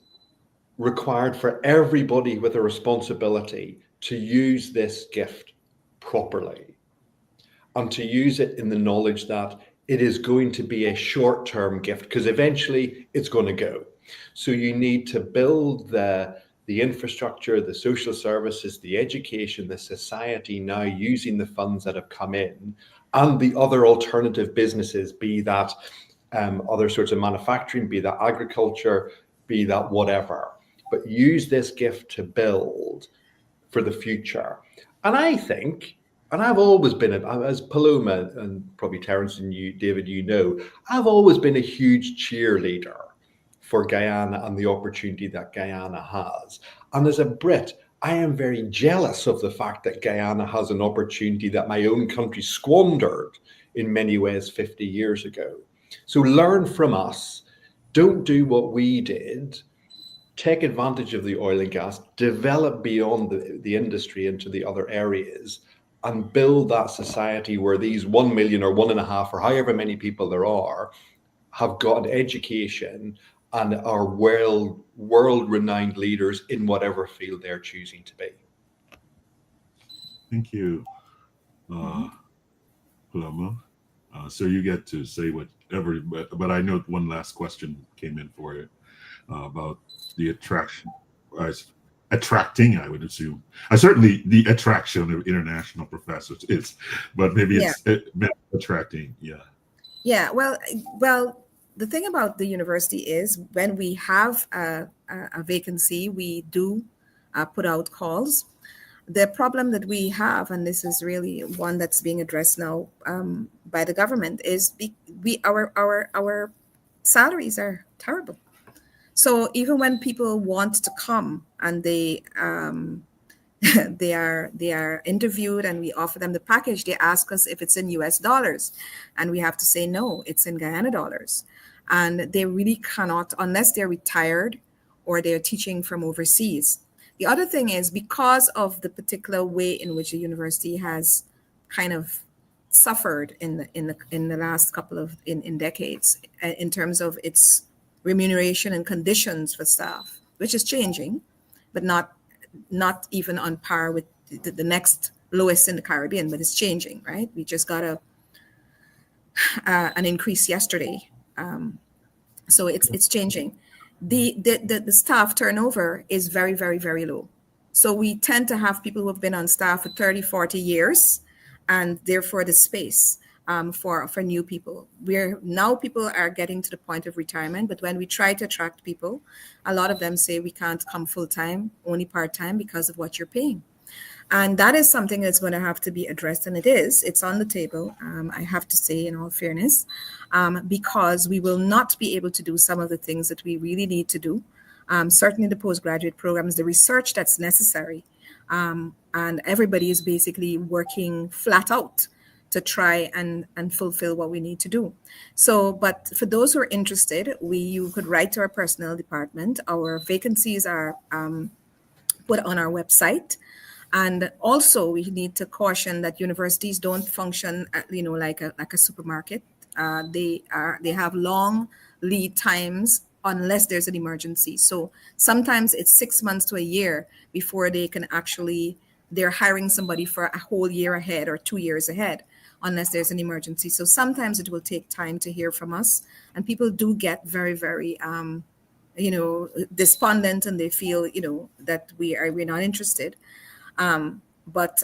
required for everybody with a responsibility to use this gift properly, and to use it in the knowledge that it is going to be a short-term gift, because eventually it's going to go. So you need to build the infrastructure, the social services, the education, the society now using the funds that have come in, and the other alternative businesses, be that other sorts of manufacturing, be that agriculture, be that whatever. But use this gift to build for the future. And I think, and I've always been, as Paloma and probably Terence and you, David, I've always been a huge cheerleader for Guyana and the opportunity that Guyana has. And as a Brit, I am very jealous of the fact that Guyana has an opportunity that my own country squandered in many ways 50 years ago. So learn from us. Don't do what we did. Take advantage of the oil and gas, develop beyond the industry into the other areas, and build that society where these 1 million or 1.5 or however many people there are have got an education and are world-renowned leaders in whatever field they're choosing to be. Thank you, Paloma. So you get to say whatever, but I know one last question came in for you about the attracting, I would assume. Certainly the attraction of international professors is, but maybe it's attracting. Yeah. Well, the thing about the university is when we have a vacancy, we do put out calls. The problem that we have, and this is really one that's being addressed now by the government, is our salaries are terrible. So even when people want to come and they are interviewed and we offer them the package, they ask us if it's in US dollars, and we have to say no, it's in Guyana dollars. And they really cannot, unless they're retired or they're teaching from overseas. The other thing is, because of the particular way in which the university has kind of suffered in the last couple of decades in terms of its remuneration and conditions for staff, which is changing, but not even on par with the next lowest in the Caribbean, but it's changing, right? We just got an increase yesterday, so it's changing. The staff turnover is very, very, very low. So we tend to have people who have been on staff for 30, 40 years, and therefore the space for new people. Now people are getting to the point of retirement, but when we try to attract people, a lot of them say we can't come full-time, only part-time because of what you're paying. And that is something that's going to have to be addressed, and it's on the table, I have to say, in all fairness, because we will not be able to do some of the things that we really need to do. Certainly the postgraduate programs, the research that's necessary, and everybody is basically working flat out to try and fulfill what we need to do. So, but for those who are interested, you could write to our personnel department. Our vacancies are put on our website. And also we need to caution that universities don't function, like a supermarket. They have long lead times unless there's an emergency. So sometimes it's 6 months to a year before they can actually, they're hiring somebody for a whole year ahead or 2 years ahead, unless there's an emergency. So sometimes it will take time to hear from us, and people do get very, very, despondent, and they feel, that we're not interested. But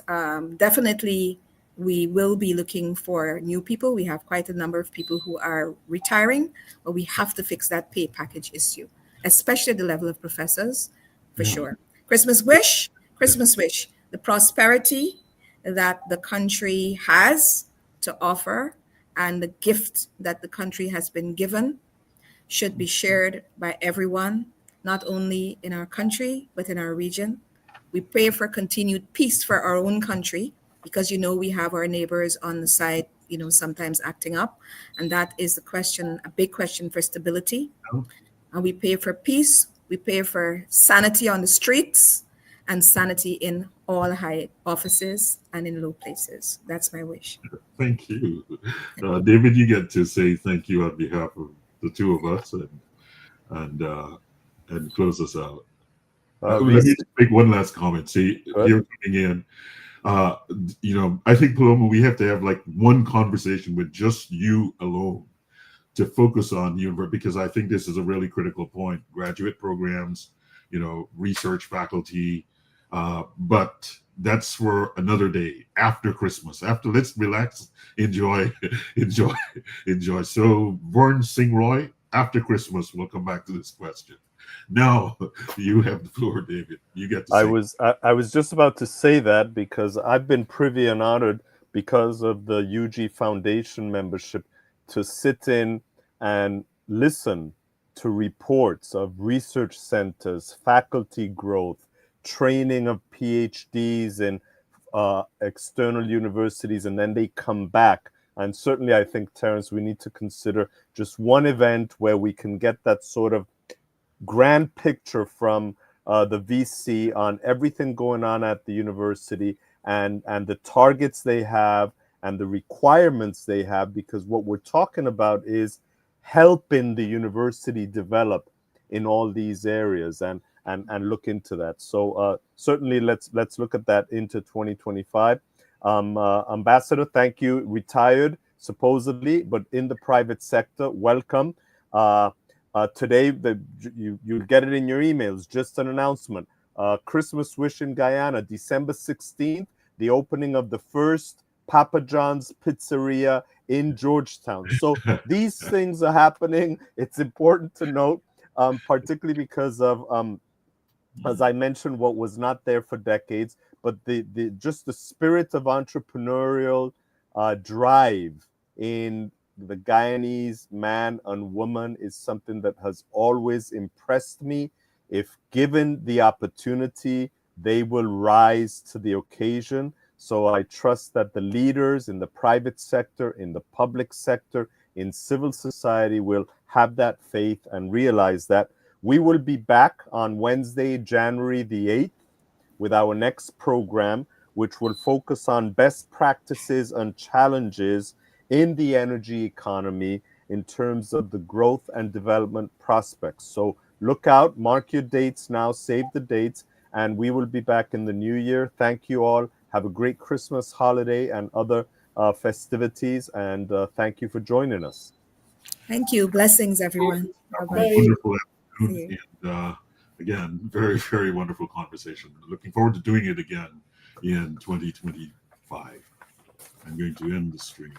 definitely we will be looking for new people. We have quite a number of people who are retiring, but we have to fix that pay package issue, especially at the level of professors, for sure. Christmas wish, the prosperity that the country has to offer and the gift that the country has been given should be shared by everyone, not only in our country, but in our region. We pray for continued peace for our own country, because we have our neighbors on the side, sometimes acting up. And that is the question, a big question for stability. And we pray for peace. We pray for sanity on the streets and sanity in all high offices and in low places. That's my wish. Thank you. David, you get to say thank you on behalf of the two of us and close us out. Let me just make one last comment. See, you're coming in. I think, Paloma, we have to have like one conversation with just you alone to focus on university, because I think this is a really critical point. Graduate programs, research faculty, but that's for another day after Christmas. Let's relax, enjoy. So, Vern Singroy, after Christmas, we'll come back to this question. Now you have the floor, David. You get to say. I was just about to say that, because I've been privy and honored, because of the UG Foundation membership, to sit in and listen to reports of research centers, faculty growth, training of PhDs in external universities, and then they come back. And certainly I think, Terence, we need to consider just one event where we can get that sort of grand picture from the VC on everything going on at the university and the targets they have and the requirements they have, because what we're talking about is helping the university develop in all these areas and look into that. So certainly let's look at that into 2025. Ambassador, thank you. Retired supposedly, but in the private sector. Welcome. Today, you'll get it in your emails, just an announcement. Christmas wish in Guyana, December 16th, the opening of the first Papa John's Pizzeria in Georgetown. So these things are happening. It's important to note, particularly because of, as I mentioned, what was not there for decades, but just the spirit of entrepreneurial drive in the Guyanese man and woman is something that has always impressed me. If given the opportunity, they will rise to the occasion. So I trust that the leaders in the private sector, in the public sector, in civil society will have that faith and realize that. We will be back on Wednesday, January the 8th, with our next program, which will focus on best practices and challenges in the energy economy in terms of the growth and development prospects. So look out, mark your dates now, save the dates, and we will be back in the new year. Thank you all. Have a great Christmas holiday and other festivities, and thank you for joining us. Thank you. Blessings, everyone. Bye-bye. Wonderful afternoon. And again, very, very wonderful conversation. Looking forward to doing it again in 2025. I'm going to end the stream.